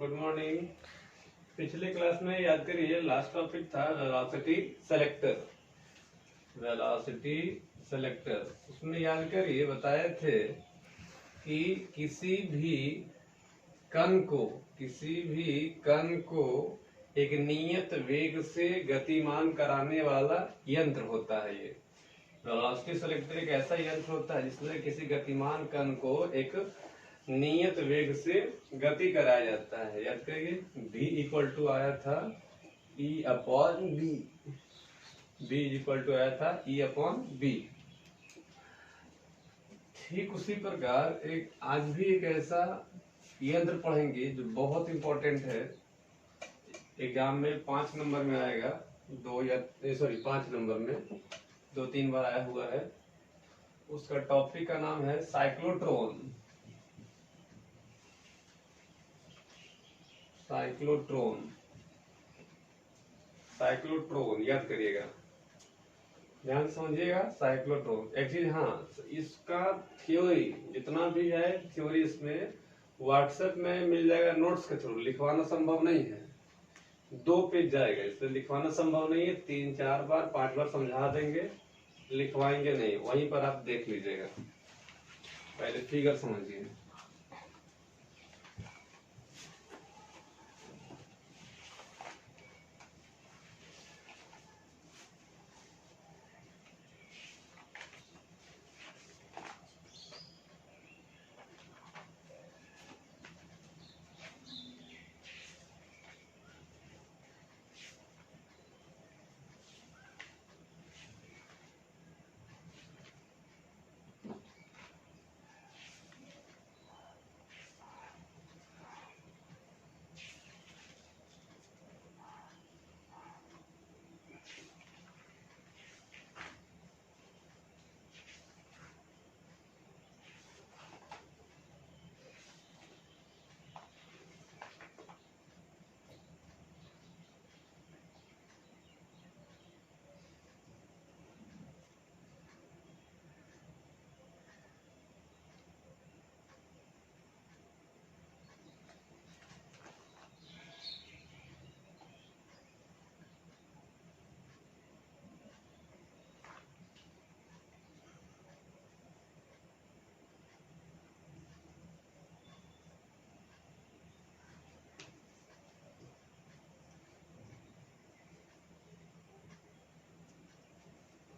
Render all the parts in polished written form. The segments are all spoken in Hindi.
Good morning. पिछले क्लास में याद करिए, लास्ट टॉपिक था वेलोसिटी सेलेक्टर। वेलोसिटी सेलेक्टर उसमें याद करिए बताए थे कि किसी भी कण को एक नियत वेग से गतिमान कराने वाला यंत्र होता है। ये वेलोसिटी सेलेक्टर एक ऐसा यंत्र होता है जिसमें किसी गतिमान कण को एक नियत वेग से गति कराया जाता है। याद करिए, v इक्वल टू आया था E upon B. v equal to आया था E अपॉन बी। ठीक उसी प्रकार आज भी एक ऐसा यंत्र पढ़ेंगे जो बहुत इंपॉर्टेंट है। एग्जाम में 5 नंबर में आएगा, 5 नंबर में 2-3 बार आया हुआ है। उसका टॉपिक का नाम है साइक्लोट्रॉन। साइक्लोट्रॉन याद करिएगा, ध्यान समझिएगा। साइक्लोट्रॉन एक चीज, हाँ, इसका थ्योरी जितना भी है, थ्योरी इसमें व्हाट्सएप में मिल जाएगा नोट्स के थ्रू। लिखवाना संभव नहीं है, 2 पेज जाएगा, इसलिए लिखवाना संभव नहीं है। 3-4 बार 5 बार समझा देंगे, लिखवाएंगे नहीं, वहीं पर आप देख लीजिएगा। पहले फिगर समझिए।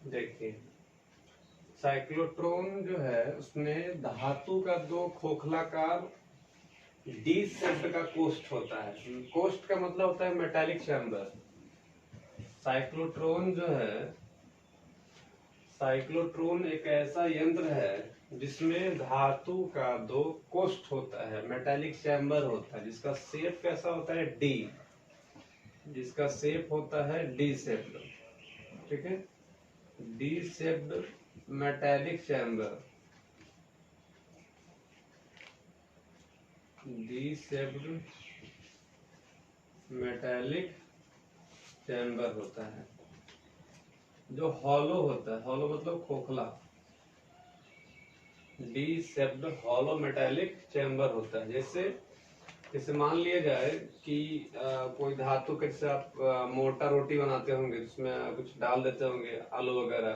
देखिए, साइक्लोट्रॉन जो है उसमें धातु का 2 खोखलाकार डी शेप्ड का कोष्ठ होता है। कोष्ठ का मतलब होता है मेटालिक चैम्बर। साइक्लोट्रॉन एक ऐसा यंत्र है जिसमें धातु का 2 कोष्ठ होता है, मेटालिक चैम्बर होता है, जिसका शेप कैसा होता है, डी। जिसका शेप होता है डी शेप्ड, ठीक है, D shaped metallic chamber. D shaped metallic chamber होता है जो हॉलो होता है। हॉलो मतलब खोखला। D shaped hollow metallic chamber होता है। जैसे मान लिया जाए कि कोई धातु के, जैसे आप मोटा रोटी बनाते होंगे, जिसमें कुछ डाल देते होंगे, आलू वगैरह,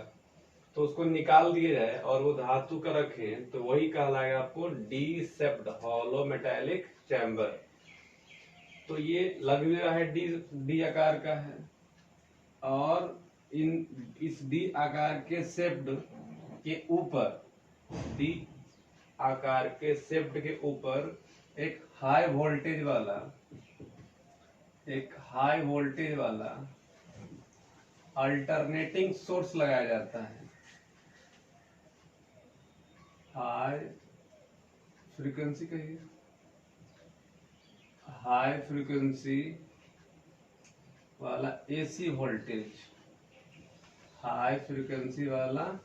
तो उसको निकाल दिया जाए और वो धातु का रखें, तो वही कहलाएगा आपको D shaped hollow metallic chamber. तो ये लग भी रहा है डी आकार का है, और इस डी आकार के शेप्ड के ऊपर, डी आकार के शेप्ड के ऊपर एक हाई वोल्टेज वाला अल्टरनेटिंग सोर्स लगाया जाता है। हाई फ्रीक्वेंसी कहिए, हाई फ्रीक्वेंसी वाला एसी वोल्टेज, हाई फ्रीक्वेंसी वाला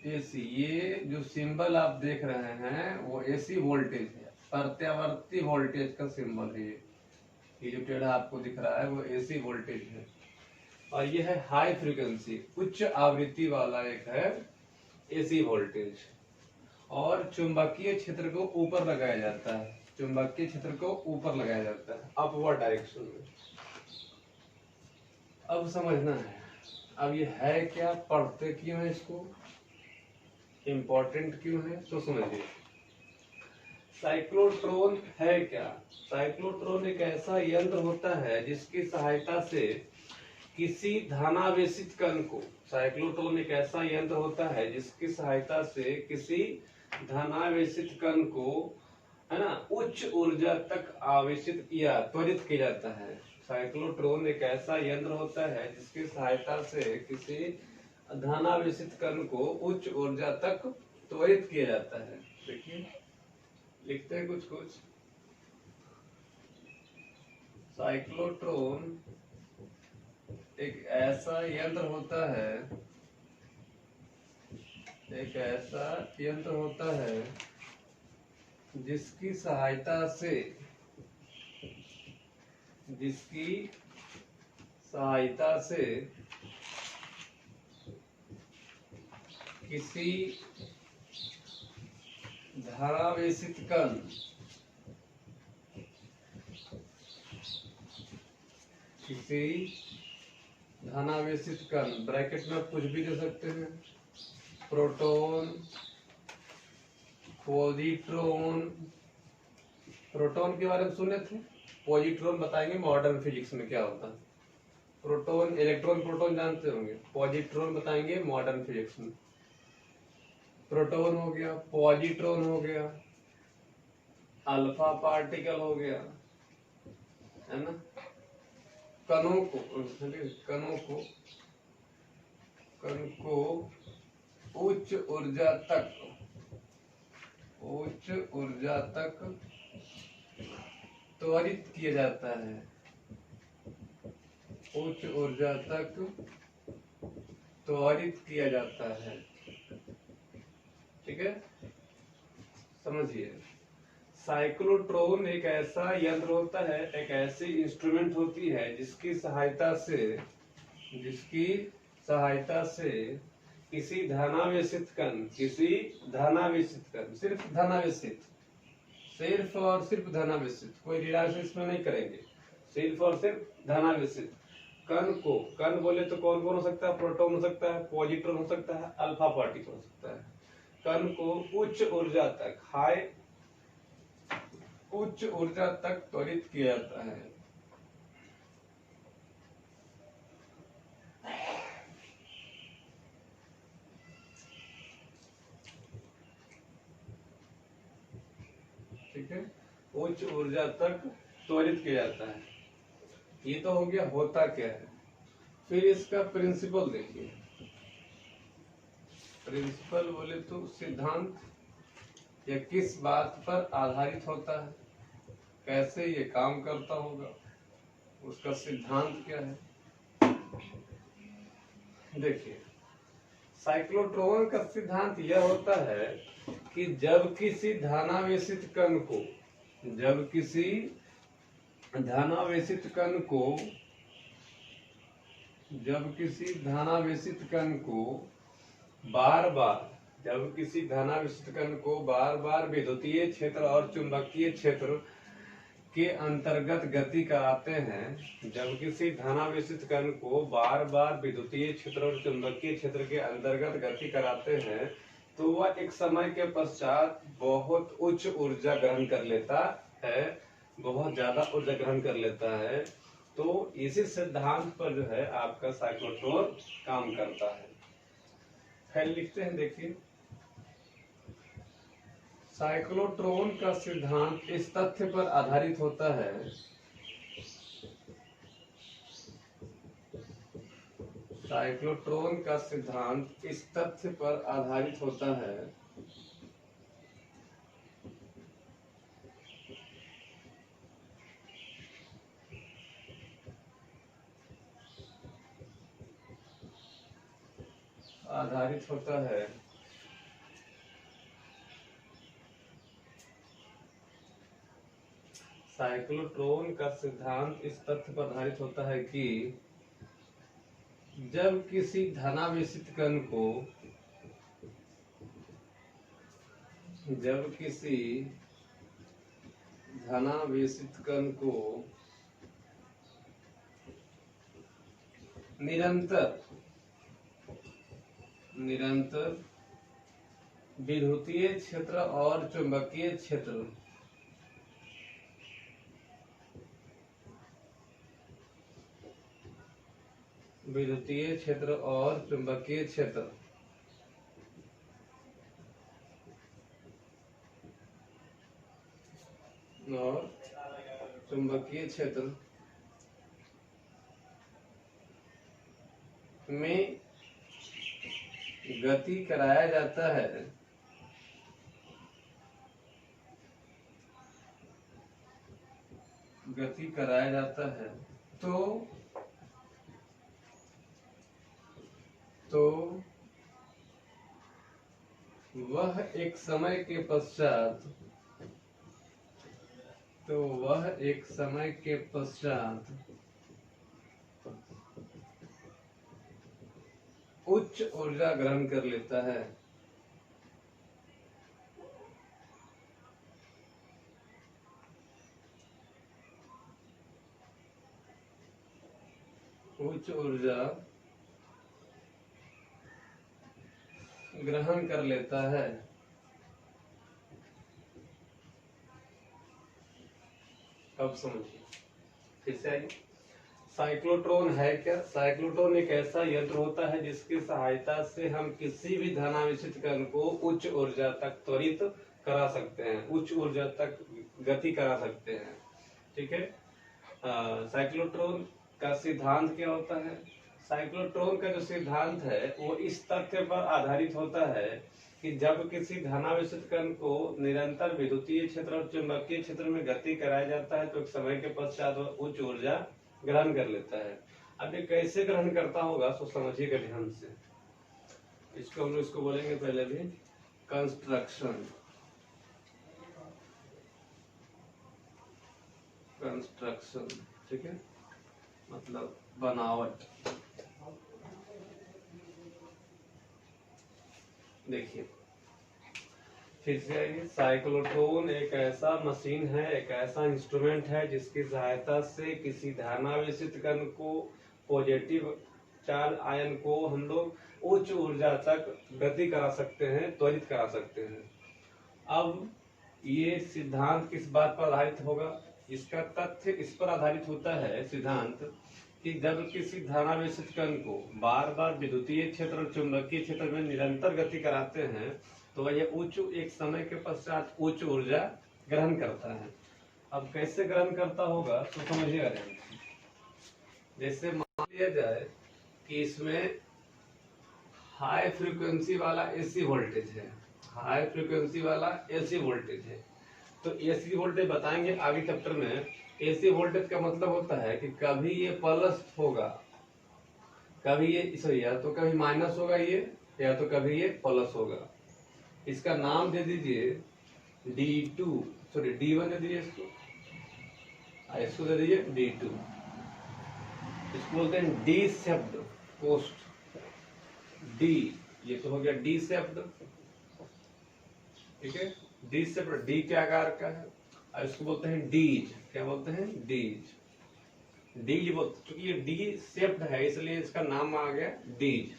एसी। ये जो सिंबल आप देख रहे हैं वो एसी वोल्टेज है, प्रत्यावर्ती वोल्टेज का सिंबल है। ये जो टेढ़ा आपको दिख रहा है वो एसी वोल्टेज है। और ये है हाई फ्रीक्वेंसी, उच्च आवृत्ति वाला एक है एसी वोल्टेज। और चुंबकीय क्षेत्र को ऊपर लगाया जाता है। चुंबकीय क्षेत्र को ऊपर लगाया जाता है, अपवर्ड डायरेक्शन में। अब समझना है, अब ये है क्या, पढ़ते क्यों है, इसको इम्पोर्टेंट क्यों है, तो समझिए। साइक्लोट्रॉन है क्या? साइक्लोट्रॉन एक ऐसा यंत्र होता है जिसकी सहायता से किसी धनावेशित कण को, साइक्लोट्रॉन एक ऐसा यंत्र होता है जिसकी सहायता से किसी धनावेशित कण को, है ना, उच्च ऊर्जा तक आवेशित या त्वरित किया जाता है। साइक्लोट्रॉन एक ऐसा यंत्र होता है जिसकी सहायता से किसी धनावेशित कण को उच्च ऊर्जा तक त्वरित किया जाता है। देखिए लिखते हैं कुछ कुछ। साइक्लोट्रॉन एक ऐसा यंत्र होता है, एक ऐसा यंत्र होता है जिसकी सहायता से किसी धनावेशित कण ब्रैकेट में कुछ भी दे सकते हैं, प्रोटॉन, पॉजिट्रॉन। प्रोटॉन के बारे में सुने थे, पॉजिट्रॉन बताएंगे मॉडर्न फिजिक्स में क्या होता है। प्रोटॉन, इलेक्ट्रॉन, प्रोटॉन जानते होंगे, पॉजिट्रॉन बताएंगे मॉडर्न फिजिक्स में। प्रोटॉन हो गया, पॉजिट्रॉन हो गया, अल्फा पार्टिकल हो गया, है ना। कणों को उच्च ऊर्जा तक त्वरित किया जाता है, उच्च ऊर्जा तक त्वरित किया जाता है। ठीक है, समझिए। साइक्लोट्रॉन एक ऐसा यंत्र होता है, एक ऐसी इंस्ट्रूमेंट होती है जिसकी सहायता से किसी धनावेशित कण, सिर्फ और सिर्फ धनावेशित, कोई ऋणावेशित इसमें नहीं करेंगे, सिर्फ और सिर्फ धनावेशित कण को, कण बोले तो कौन कौन हो सकता है, प्रोटॉन हो सकता है, पॉजिट्रॉन हो सकता है, अल्फा पार्टिकल हो सकता है। कण को उच्च ऊर्जा तक त्वरित किया जाता है। ठीक है, उच्च ऊर्जा तक त्वरित किया जाता है। ये तो हो गया होता क्या है। फिर इसका प्रिंसिपल देखिए। प्रिंसिपल बोले तो सिद्धांत, या किस बात पर आधारित होता है, कैसे ये काम करता होगा, उसका सिद्धांत क्या है। देखिए, साइक्लोट्रॉन का सिद्धांत यह होता है कि जब किसी धनावेशित कण को बार बार विद्युतीय क्षेत्र और चुंबकीय क्षेत्र के अंतर्गत गति कराते हैं, जब किसी धनावेशित कण को बार बार विद्युतीय क्षेत्र और चुंबकीय क्षेत्र के अंतर्गत गति कराते हैं, तो वह एक समय के पश्चात बहुत उच्च ऊर्जा ग्रहण कर लेता है, बहुत ज्यादा ऊर्जा ग्रहण कर लेता है। तो इसी सिद्धांत पर जो है आपका साइक्लोट्रॉन काम करता है। फिर लिखते हैं, देखिए, साइक्लोट्रॉन का सिद्धांत इस तथ्य पर आधारित होता है साइक्लोट्रॉन का सिद्धांत इस तथ्य पर आधारित होता है कि जब किसी धनावेशित कण धनावेशित कण को निरंतर विद्युतीय क्षेत्र और चुंबकीय क्षेत्र और चुंबकीय क्षेत्र में गति कराया जाता है तो वह एक समय के पश्चात उच्च ऊर्जा ग्रहण कर लेता है। उच्च ऊर्जा ग्रहण कर लेता है। अब समझिए, फिर से आइए। साइक्लोट्रॉन है क्या? साइक्लोट्रॉन एक ऐसा यंत्र होता है जिसकी सहायता से हम किसी भी धनावेशित कण को उच्च ऊर्जा तक त्वरित करा सकते हैं, उच्च ऊर्जा तक गति करा सकते हैं। ठीक है। साइक्लोट्रॉन का सिद्धांत क्या होता है? साइक्लोट्रॉन का जो सिद्धांत है वो इस तथ्य पर आधारित होता है कि जब किसी धनावेशित कण को निरंतर विद्युतीय क्षेत्र और चुंबकीय क्षेत्र में गति कराया जाता है तो एक समय के पश्चात वह उच्च ऊर्जा ग्रहण कर लेता है। अब ये कैसे ग्रहण करता होगा तो समझिएगा ध्यान से। इसको हम इसको बोलेंगे पहले भी कंस्ट्रक्शन। ठीक है, मतलब बनावट। देखिए फिर से आइए। साइक्लोट्रॉन एक ऐसा मशीन है, एक ऐसा इंस्ट्रूमेंट है जिसकी सहायता से किसी धनावेशित कण को, पॉजिटिव चार्ज आयन को हम लोग उच्च ऊर्जा तक गति करा सकते हैं, त्वरित करा सकते हैं। अब ये सिद्धांत किस बात पर आधारित होगा? इसका तथ्य इस पर आधारित होता है सिद्धांत कि जब किसी धनावेशित कण को बार बार विद्युतीय क्षेत्र और चुंबकीय क्षेत्र में निरंतर गति कराते हैं तो यह एक समय के पश्चात उच्च ऊर्जा ग्रहण करता है। अब कैसे ग्रहण करता होगा तो समझिएगा। जैसे मान लिया जाए कि इसमें हाई फ्रीक्वेंसी वाला एसी वोल्टेज है, तो एसी वोल्टेज बताएंगे आगे चैप्टर में। एसी वोल्टेज का मतलब होता है कि कभी ये प्लस होगा, कभी ये या तो कभी माइनस होगा ये, या तो कभी ये प्लस होगा। इसका नाम दे दीजिए D1 दे दीजिए, इसको दे दीजिए D2। इसको बोलते हैं डी शेप्ड पोस्ट। डी, ये तो हो गया डी शेप्ड। ठीक है, डी शेप्ड, डी के आकार का है। और इसको बोलते हैं डीज। क्या बोलते हैं? डीज। डीज बोलते, क्योंकि ये डी शेप्ड है इसलिए इसका नाम आ गया डीज।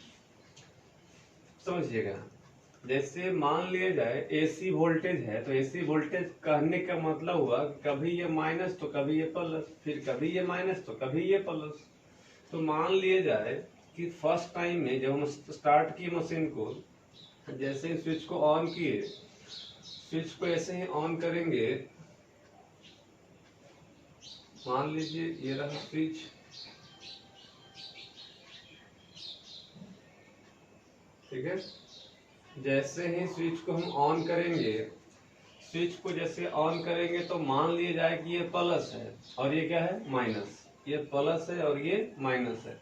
समझिएगा। जैसे मान लिया जाए एसी वोल्टेज है, तो एसी वोल्टेज कहने का मतलब हुआ कभी ये माइनस तो कभी ये प्लस, फिर कभी ये माइनस तो कभी ये प्लस। तो मान लिया जाए कि फर्स्ट टाइम में जब हम स्टार्ट किए मशीन को, जैसे ही स्विच को ऑन किए, स्विच को ऐसे ही ऑन करेंगे, मान लीजिए ये रहा स्विच, ठीक है। जैसे ही स्विच को हम ऑन करेंगे, स्विच को जैसे ऑन करेंगे तो मान लिया जाए कि ये प्लस है और ये क्या है? माइनस। ये प्लस है और ये माइनस है।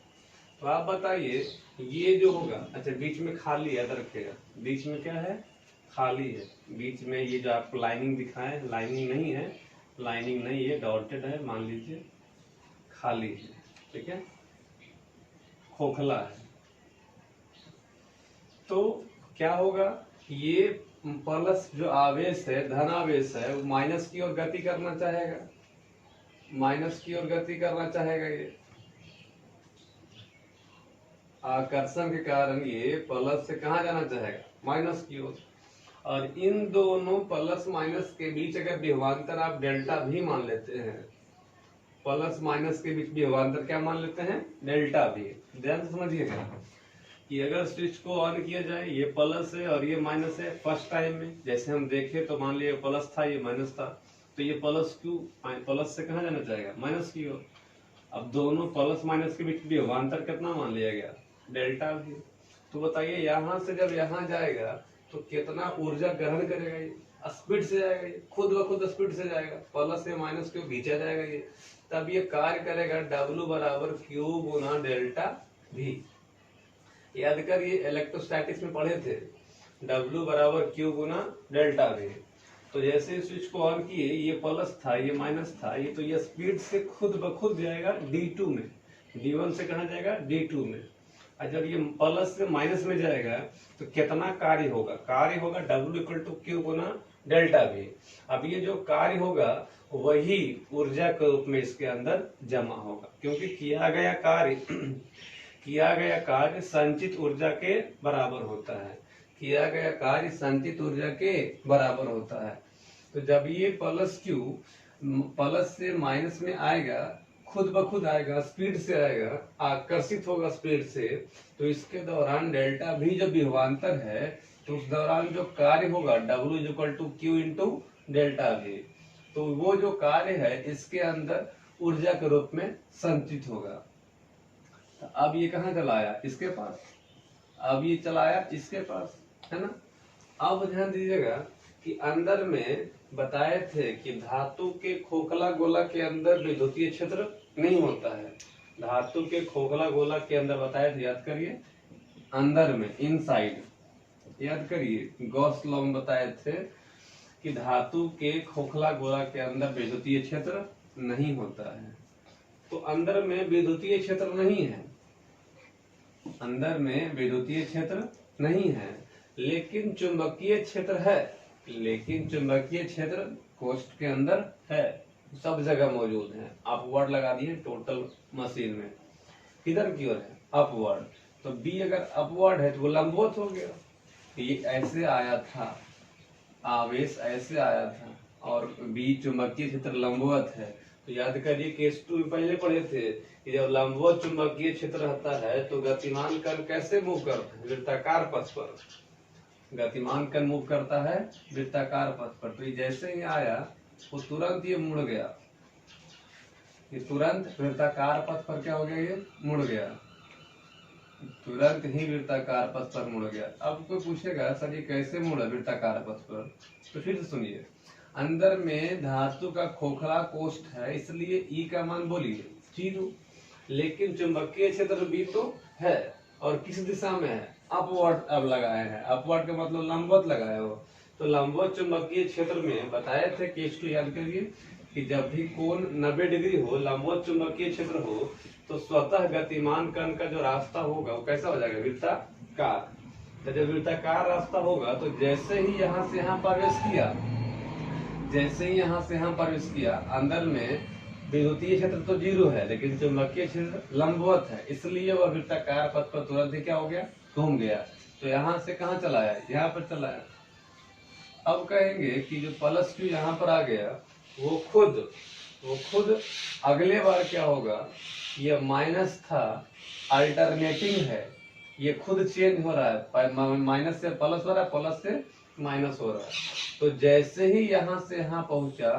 तो आप बताइए ये जो होगा, अच्छा बीच में खाली याद रखिएगा, बीच में क्या है? खाली है। बीच में ये जो आपको लाइनिंग दिखाएं, लाइनिंग नहीं है, लाइनिंग नहीं है, डॉटेड है, मान लीजिए खाली है। ठीक है, खोखला है। तो क्या होगा? ये प्लस जो आवेश है, धन आवेश है, वो माइनस की ओर गति करना चाहेगा, माइनस की ओर गति करना चाहेगा। ये आकर्षण के कारण ये प्लस से कहाँ जाना चाहेगा, माइनस की ओर। और इन दोनों प्लस माइनस के बीच अगर विभवांतर आप डेल्टा भी मान लेते हैं, प्लस माइनस के बीच विभवांतर क्या मान लेते हैं, डेल्टा भी। ध्यान से समझिएगा कि अगर स्विच को ऑन किया जाए, ये प्लस है और ये माइनस है, फर्स्ट टाइम में जैसे हम देखे तो मान लिया प्लस था, ये माइनस था, तो ये प्लस क्यू प्लस से कहाँ जाना चाहेगा, माइनस की ओर। अब दोनों प्लस माइनस के बीच विभवांतर कितना मान लिया गया, डेल्टा भी। तो बताइए यहाँ से जब यहाँ जाएगा तो कितना ऊर्जा ग्रहण करेगा, ये स्पीड से जाएगा, ये खुद ब खुद स्पीड से जाएगा, प्लस से माइनस को खींचा जाएगा ये, तब ये कार्य करेगा W बराबर Q गुना डेल्टा V। याद कर, ये इलेक्ट्रोस्टैटिक्स में पढ़े थे, W बराबर Q गुना डेल्टा V। तो जैसे स्विच को ऑन किए, ये प्लस था, ये माइनस था, ये तो ये स्पीड से खुद ब खुद जाएगा D2 में, D1 से कहाँ जाएगा, D2 में। और जब ये प्लस से माइनस में जाएगा तो कितना कार्य होगा, कार्य होगा W इक्वल टू Q गुना डेल्टा V। अब ये जो कार्य होगा वही ऊर्जा के रूप में इसके अंदर जमा होगा, क्योंकि किया गया कार्य संचित ऊर्जा के बराबर होता है, किया गया कार्य संचित ऊर्जा के बराबर होता है। तो जब ये प्लस Q प्लस से माइनस में आएगा, खुद ब खुद आएगा, स्पीड से आएगा, आकर्षित होगा स्पीड से, तो इसके दौरान डेल्टा भी जो विभवांतर है, तो उस दौरान जो कार्य होगा W equal to Q into delta V। तो वो जो कार्य है इसके अंदर ऊर्जा के रूप में संचित होगा। तो अब ये कहाँ चला आया, इसके पास, अब ये चला आया इसके पास, है ना। अब ध्यान दीजिएगा कि अंदर में बताए थे कि धातु के खोखला गोला के अंदर विद्युतीय क्षेत्र नहीं होता है। धातु के खोखला गोला के अंदर बताए थे, याद करिए, अंदर में इनसाइड, याद करिए गॉस लॉ में बताए थे कि धातु के खोखला गोला के अंदर विद्युतीय क्षेत्र नहीं होता है। तो अंदर में विद्युतीय क्षेत्र नहीं है, अंदर में विद्युतीय क्षेत्र नहीं है, लेकिन चुंबकीय क्षेत्र है, लेकिन चुंबकीय क्षेत्र कोष्ठ के अंदर है, सब जगह मौजूद है। अपवर्ड लगा दिए टोटल मशीन में, किधर की ओर है, अपवर्ड। तो बी अगर अपवर्ड है तो वो लंबवत हो गया, ये ऐसे आया था, आवेश ऐसे आया था, और बी चुंबकीय क्षेत्र लंबवत है। तो याद करिए केस 2 में पहले पढ़े थे कि जब लंबवत चुंबकीय क्षेत्र रहता है तो गतिमान कण कैसे मूव करता है, वृत्ताकार पथ पर, गतिमान कण मूव करता है वृत्ताकार पथ पर। तो जैसे ही आया वो तुरंत ये मुड़ गया, ये तुरंत वृत्ताकार पथ पर क्या हो गया, ये मुड़ गया, तुरंत ही वृत्ताकार पथ पर मुड़ गया। अब कोई पूछेगा सर ये कैसे मुड़ा वृत्ताकार पथ पर, तो फिर से सुनिए, अंदर में धातु का खोखला कोष्ठ है, इसलिए ई का मान बोलिए 0, लेकिन चुंबकीय क्षेत्र भी तो है, और किस दिशा में है, अपवर्ड अब लगाए हैं, अपवर्ड का मतलब लंबवत लगाए हो। तो लंबवत चुंबकीय क्षेत्र में बताए थे केस 2, याद करिए कि जब भी कोण 90 डिग्री हो, लंबवत चुंबकीय क्षेत्र हो, तो स्वतः गतिमान कण का जो रास्ता होगा वो कैसा हो जाएगा, वृत्ताकार। तो जब वृत्ताकार रास्ता होगा तो जैसे ही यहाँ से यहाँ प्रवेश किया, जैसे ही यहाँ से यहाँ प्रवेश किया, अंदर में विद्युतीय क्षेत्र तो 0 है, लेकिन चुंबकीय क्षेत्र लंबवत है, इसलिए वह वृत्ताकार पथ पर तुरंत ही क्या हो गया, घूम गया। तो यहाँ से कहाँ चला आया, यहाँ पर चला आया। अब कहेंगे कि जो प्लस Q यहाँ पर आ गया वो खुद अगले बार क्या होगा, ये माइनस था, अल्टरनेटिंग है, ये खुद चेंज हो रहा है, माइनस से प्लस हो रहा है, प्लस से माइनस हो रहा है। तो जैसे ही यहाँ से यहाँ पहुंचा,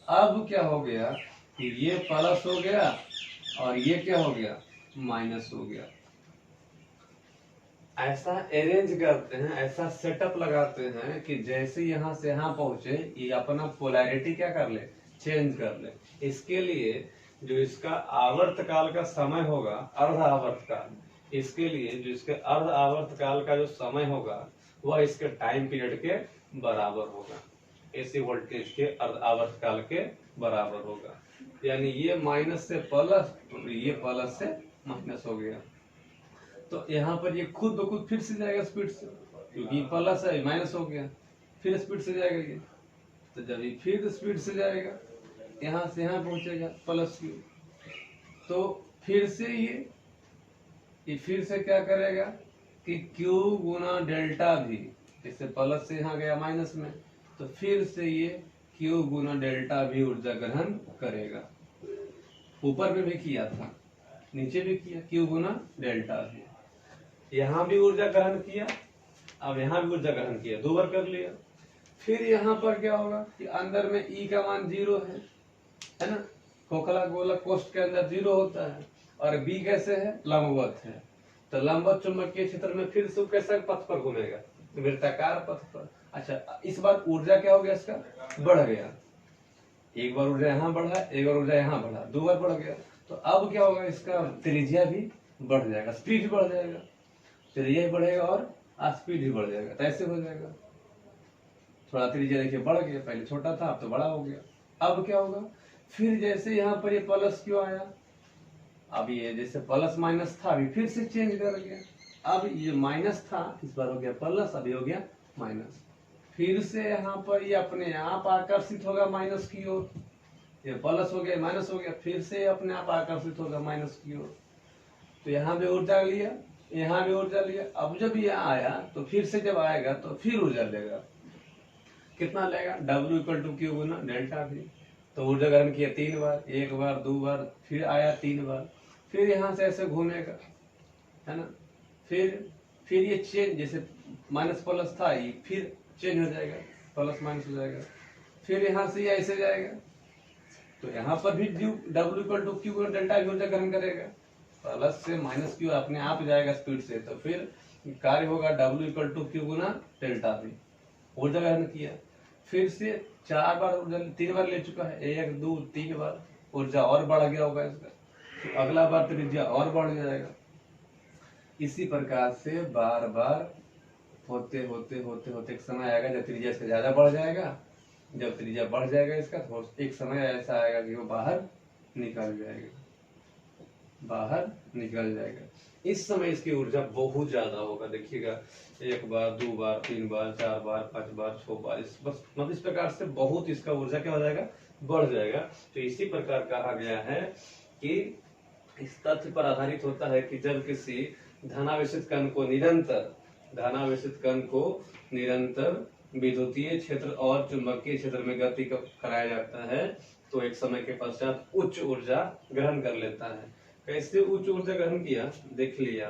अब क्या हो गया कि ये प्लस हो गया और ये क्या हो गया, माइनस हो गया। ऐसा अरेंज करते हैं, ऐसा सेटअप लगाते हैं कि जैसे यहाँ से यहाँ पहुंचे ये अपना पोलैरिटी क्या कर ले, चेंज कर ले। इसके लिए जो इसका आवर्त काल का समय होगा, अर्ध आवर्त काल, इसके लिए जो इसके अर्ध आवर्त काल का जो समय होगा वह इसके टाइम पीरियड के बराबर होगा, एसी वोल्टेज के अर्ध आवर्त काल के बराबर होगा। यानी ये माइनस से प्लस, ये प्लस से माइनस हो गया। तो यहाँ पर ये खुद ब खुद फिर से जाएगा स्पीड से, क्योंकि प्लस है माइनस हो गया। फिर स्पीड से जाएगा ये, तो जब ये फिर स्पीड से जाएगा यहाँ से यहाँ पहुंचेगा प्लस क्यू, तो फिर से ये फिर से क्या करेगा कि Q गुना डेल्टा भी, इससे प्लस से यहाँ गया माइनस में, तो फिर से ये Q गुना डेल्टा भी ऊर्जा ग्रहण करेगा। ऊपर में भी किया था, नीचे भी किया, Q गुना डेल्टा भी। यहाँ भी ऊर्जा ग्रहण किया, अब यहाँ भी ऊर्जा ग्रहण किया, 2 बार कर लिया। फिर यहाँ पर क्या होगा कि अंदर में E का मान 0 है ना, खोखला गोलक कोष्ठ के अंदर 0 होता है, और B कैसे है, लंबवत है, तो लंबवत चुंबकीय क्षेत्र में फिर से कैसे पथ पर घूमेगा, तो वृत्ताकार पथ पर। अच्छा, इस बार ऊर्जा क्या हो गया, इसका बढ़ गया, एक बार ऊर्जा यहाँ बढ़ा, एक बार ऊर्जा यहाँ बढ़ा, 2 बार बढ़ गया, तो अब क्या होगा, इसका त्रिज्या भी बढ़ जाएगा, स्पीड भी बढ़ जाएगा, त्रिज्या भी बढ़ेगा और स्पीड भी बढ़ जाएगा, तो ऐसे हो जाएगा। थोड़ा त्रिज्या देखिए बढ़ गया, पहले छोटा था अब तो बड़ा हो गया। अब क्या होगा, फिर जैसे यहाँ पर ये प्लस क्यों आया, अब ये जैसे प्लस माइनस था, अभी फिर से चेंज कर गया, अब ये माइनस था, इस बार हो गया प्लस, अभी हो गया माइनस, फिर से यहाँ पर ये अपने आप आकर्षित होगा माइनस की ओर, ये प्लस हो गया माइनस हो गया, फिर से अपने आप आकर्षित होगा माइनस की ओर, तो यहाँ भी ऊर्जा लिया, यहाँ भी ऊर्जा लिया, अब जब ये आया तो फिर से जब आएगा तो फिर ऊर्जा लेगा, कितना लेगा, W = Q गुना डेल्टा भी, तो ऊर्जा ग्रहण किया 3 बार, 1 बार 2 बार, फिर आया 3 बार, फिर यहाँ से ऐसे घूमेगा, है ना, फिर ये चेंज, जैसे माइनस प्लस था ये फिर चेंज हो जाएगा, प्लस माइनस हो जाएगा, फिर यहाँ से ये ऐसे जाएगा, तो यहाँ पर भी W = Q गुना डेल्टा भी ऊर्जा ग्रहण करेगा, प्लस से माइनस क्यू अपने आप जाएगा स्पीड से, तो फिर कार्य होगा W = Q गुना डेल्टा भी, ऊर्जा ग्रहण किया, फिर से 4 बार ऊर्जा, 3 बार ले चुका है, 1 2 3 बार, ऊर्जा और बढ़ गया होगा इसका, तो अगला बार त्रिज्या और बढ़ जाएगा। इसी प्रकार से बार बार होते होते होते होते एक समय आएगा जब त्रिज्या से ज्यादा बढ़ जाएगा, जब त्रिज्या बढ़ जाएगा इसका तो एक समय ऐसा आएगा कि वो बाहर निकल जाएगा, बाहर निकल जाएगा। इस समय इसकी ऊर्जा बहुत ज्यादा होगा, देखिएगा 1 बार 2 बार 3 बार 4 बार 5 बार 6 बार, इस प्रकार से बहुत इसका ऊर्जा क्या हो जाएगा, बढ़ जाएगा। तो इसी प्रकार कहा गया है कि इस तथ्य पर आधारित होता है कि जब किसी धनावेशित कण को निरंतर विद्युतीय क्षेत्र और चुंबकीय क्षेत्र में गति कराया जाता है, तो एक समय के पश्चात उच्च ऊर्जा ग्रहण कर लेता है। कैसे उच्च ऊर्जा ग्रहण किया देख लिया,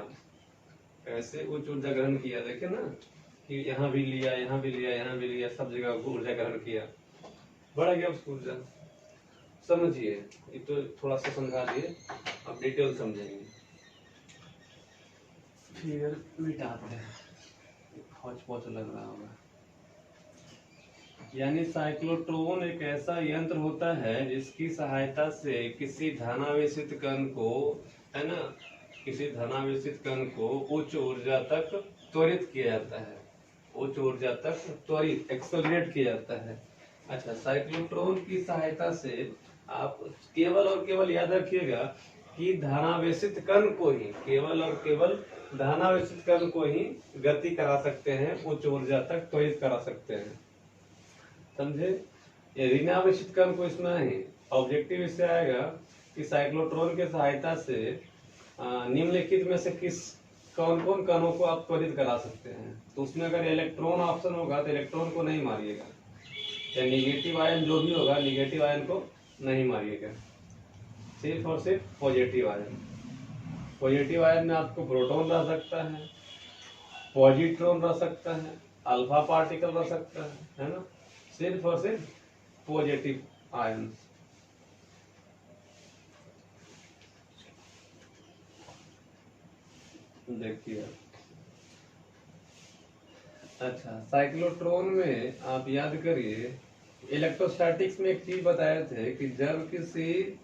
कैसे उच्च ऊर्जा ग्रहण किया, देखे ना कि यहाँ भी लिया, यहाँ भी लिया, यहाँ भी लिया, सब जगह ऊर्जा ग्रहण किया, बढ़ गया उसको ऊर्जा। समझिए, ये तो थोड़ा सा समझा दिए, अब डिटेल समझेंगे, फिर मिटाते हैं, हौच-पौच लग रहा होगा। यानी साइक्लोट्रॉन एक ऐसा यंत्र होता है जिसकी सहायता से किसी धनावेशित कण को, है ना, किसी धनावेशित कण को उच्च ऊर्जा तक त्वरित किया जाता है, उच्च ऊर्जा तक त्वरित एक्सेलरेट किया जाता है। अच्छा, साइक्लोट्रॉन की सहायता से आप केवल और केवल याद रखिएगा कि धनावेशित कण को ही, केवल और केवल धनावेशित कण को ही गति करा सकते हैं, उच्च ऊर्जा तक त्वरित करा सकते हैं, समझे। ये ऋणावेशित कण को इसमें नहीं, ऑब्जेक्टिव इससे आएगा कि साइक्लोट्रॉन के सहायता से निम्नलिखित में से कौन कौन कणों को आप त्वरित करा सकते हैं, तो उसमें अगर इलेक्ट्रॉन ऑप्शन होगा तो इलेक्ट्रॉन को नहीं मारिएगा, या निगेटिव आयन जो भी होगा निगेटिव आयन को नहीं मारिएगा, सिर्फ और सिर्फ पॉजिटिव आयन। पॉजिटिव आयन में आपको प्रोटॉन रह सकता है, पॉजिट्रॉन रह सकता है, अल्फा पार्टिकल रह सकता है ना, सिर्फ और सिर्फ पॉजिटिव आयन। देखिए, अच्छा, साइक्लोट्रॉन में आप याद करिए, इलेक्ट्रोस्टैटिक्स में एक चीज बताए थे कि जब किसी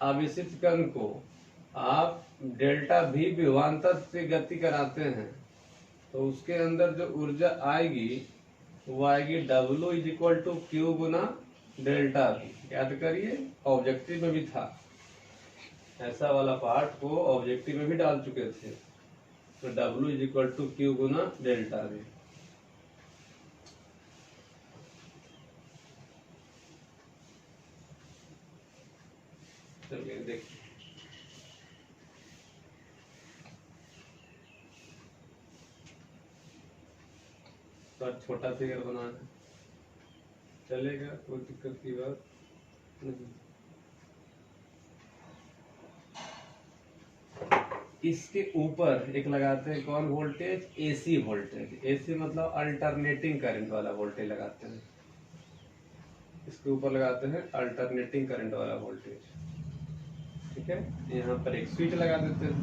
आवेशित कण को आप डेल्टा V विभवांतर से गति कराते हैं तो उसके अंदर जो ऊर्जा आएगी वो आएगी W = Q गुना डेल्टा V। याद करिए, ऑब्जेक्टिव में भी था, ऐसा वाला पार्ट को ऑब्जेक्टिव में भी डाल चुके थे, तो W = Q गुना डेल्टा V। चलिए देखिए, तो छोटा फिगर बनाना है, चलेगा, कोई दिक्कत की बात नहीं। इसके ऊपर एक लगाते हैं कौन वोल्टेज, एसी वोल्टेज। एसी मतलब अल्टरनेटिंग करंट वाला वोल्टेज लगाते हैं, इसके ऊपर लगाते हैं अल्टरनेटिंग करंट वाला वोल्टेज। ठीक है, यहाँ पर एक स्विच लगा देते हैं,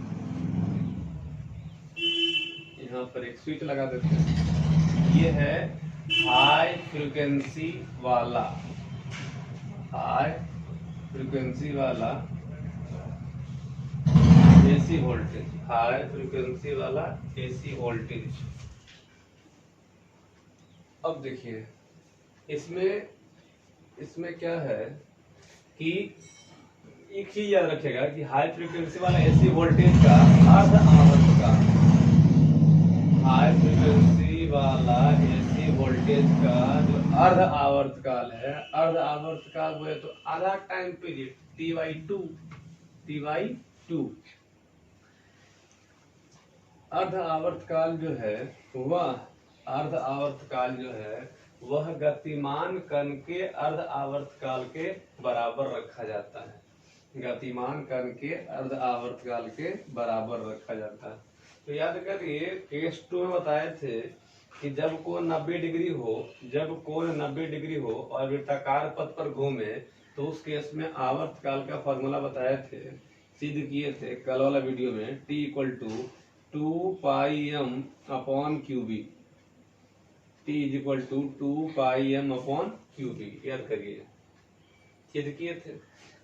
यहाँ पर एक स्विच लगा देते हैं। ये है हाई फ्रीक्वेंसी वाला, हाई फ्रीक्वेंसी वाला एसी वोल्टेज, हाई फ्रीक्वेंसी वाला एसी वोल्टेज। अब देखिए, इसमें क्या है कि एक चीज याद रखेगा कि हाई फ्रीक्वेंसी वाला एसी वोल्टेज का अर्ध आवर्तकाल, हाई फ्रीक्वेंसी वाला एसी वोल्टेज का जो अर्ध आवर्तकाल है, अर्ध आवर्तकाल बोले तो आधा टाइम पीरियड, T/2 अर्ध आवर्तकाल जो है वह, अर्ध आवर्तकाल जो है वह गतिमान कण के अर्ध आवर्तकाल के बराबर रखा जाता है, गतिमान कण के अर्ध आवर्तकाल के बराबर रखा जाता है। तो याद करिए, केस 2 में बताए थे कि जब कोण 90 डिग्री हो, जब कोण 90 डिग्री हो और वृत्ताकार पथ पर घूमे, तो उस केस में आवर्तकाल का फॉर्मूला बताए थे, सिद्ध किए थे कल वाला वीडियो में, T=2πm/QB, T=2πm/QB, याद करिए, सिद्ध किए थे।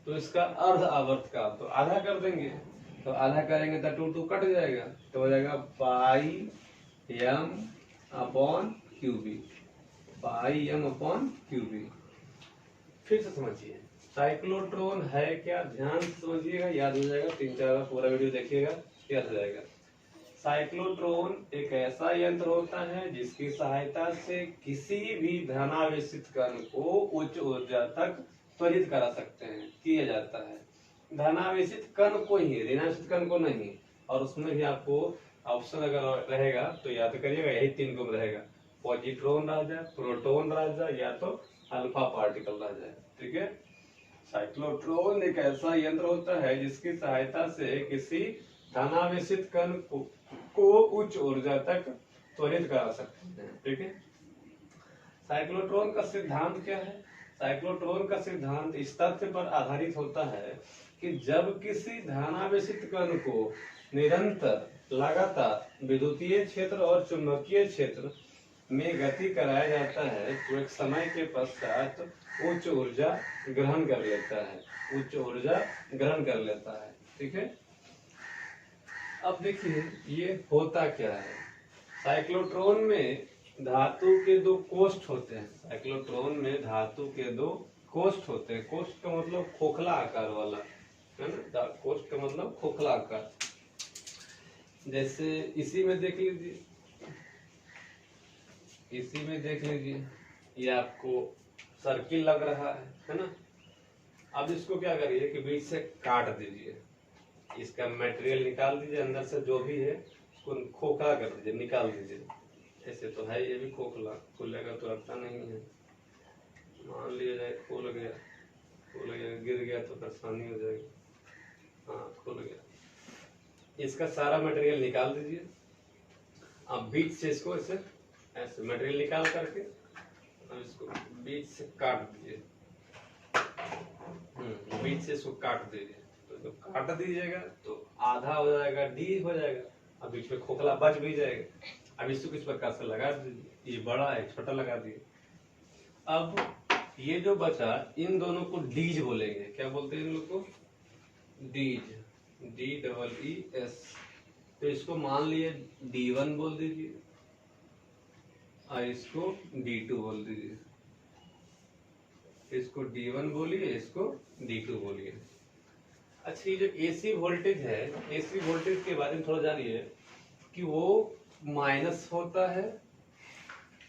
तो इसका अर्ध आवर्तकाल तो आधा कर देंगे, तो आधा करेंगे तो 2 कट जाएगा, तो हो जाएगा πm/QB, πm/QB। फिर से समझिए, साइक्लोट्रॉन है क्या, ध्यान से समझिएगा, याद हो जाएगा, 3-4 बार पूरा वीडियो देखिएगा, याद हो जाएगा। साइक्लोट्रॉन एक ऐसा यंत्र होता है जिसकी सहायता से किसी भी धनावेशित कण को उच्च ऊर्जा तक त्वरित करा सकते हैं, किया जाता है। धनावेशित कण को ही, ऋणावेशित कण को नहीं। और उसमें भी आपको ऑप्शन अगर रहेगा तो याद करिएगा, यही 3 गुण रहेगा, पॉजिट्रॉन रह जाए, प्रोटॉन रह जाए, या तो अल्फा पार्टिकल रह जाए। ठीक है, साइक्लोट्रॉन एक ऐसा यंत्र होता है जिसकी सहायता से किसी धनावेशित कण को उच्च ऊर्जा तक त्वरित करा सकते हैं। ठीक है, साइक्लोट्रॉन का सिद्धांत क्या है, साइक्लोट्रॉन का सिद्धांत इस तथ्य पर आधारित होता है कि जब किसी धनावेशित कण को निरंतर लगातार विद्युतीय क्षेत्र और चुंबकीय क्षेत्र में गति कराया जाता है, तो एक समय के पश्चात उच्च ऊर्जा ग्रहण कर लेता है, उच्च ऊर्जा ग्रहण कर लेता है। ठीक है, अब देखिए ये होता क्या है, साइक्लोट्रॉन में धातु के 2 कोष्ठ होते हैं, साइक्लोट्रॉन में धातु के 2 कोष्ठ होते हैं। कोष्ठ का मतलब खोखला आकार वाला है ना, कोष्ठ का मतलब खोखला आकार। जैसे इसी में देख लीजिए, इसी में देख लीजिए, ये आपको सर्किल लग रहा है ना। अब इसको क्या करिए कि बीच से काट दीजिए, इसका मटेरियल निकाल दीजिए, अंदर से जो भी है उसको खोखला कर दीजिए, निकाल दीजिए। ऐसे तो है ये भी खोखला, खुलेगा तो रखता नहीं है, मान लिया जाए खोल गया, गिर गया तो परेशानी हो जाएगी। हाँ, खुल गया, इसका सारा मटेरियल निकाल दीजिए। अब बीच से इसको ऐसे मटेरियल निकाल करके अब इसको बीच से काट दीजिए, बीच से इसको काट दीजिए। तो जब काट दीजिएगा तो आधा हो जाएगा, डी हो जाएगा, अब बीच में खोखला बच भी जाएगा। अब इसको किस प्रकार से लगा दीजिए, ये बड़ा है छोटा लगा दिए। अब ये जो बचा, इन दोनों को डीज बोलेंगे, क्या बोलते हैं इन लोग को, डीज, DEES। तो इसको मान लिए D1 बोल दीजिए और इसको D2 बोल दीजिए, इसको D1 बोलिए, इसको D2 बोलिए। अच्छा, ये जो एसी वोल्टेज है, एसी वोल्टेज के बारे में थोड़ा जानिए कि वो माइनस होता है,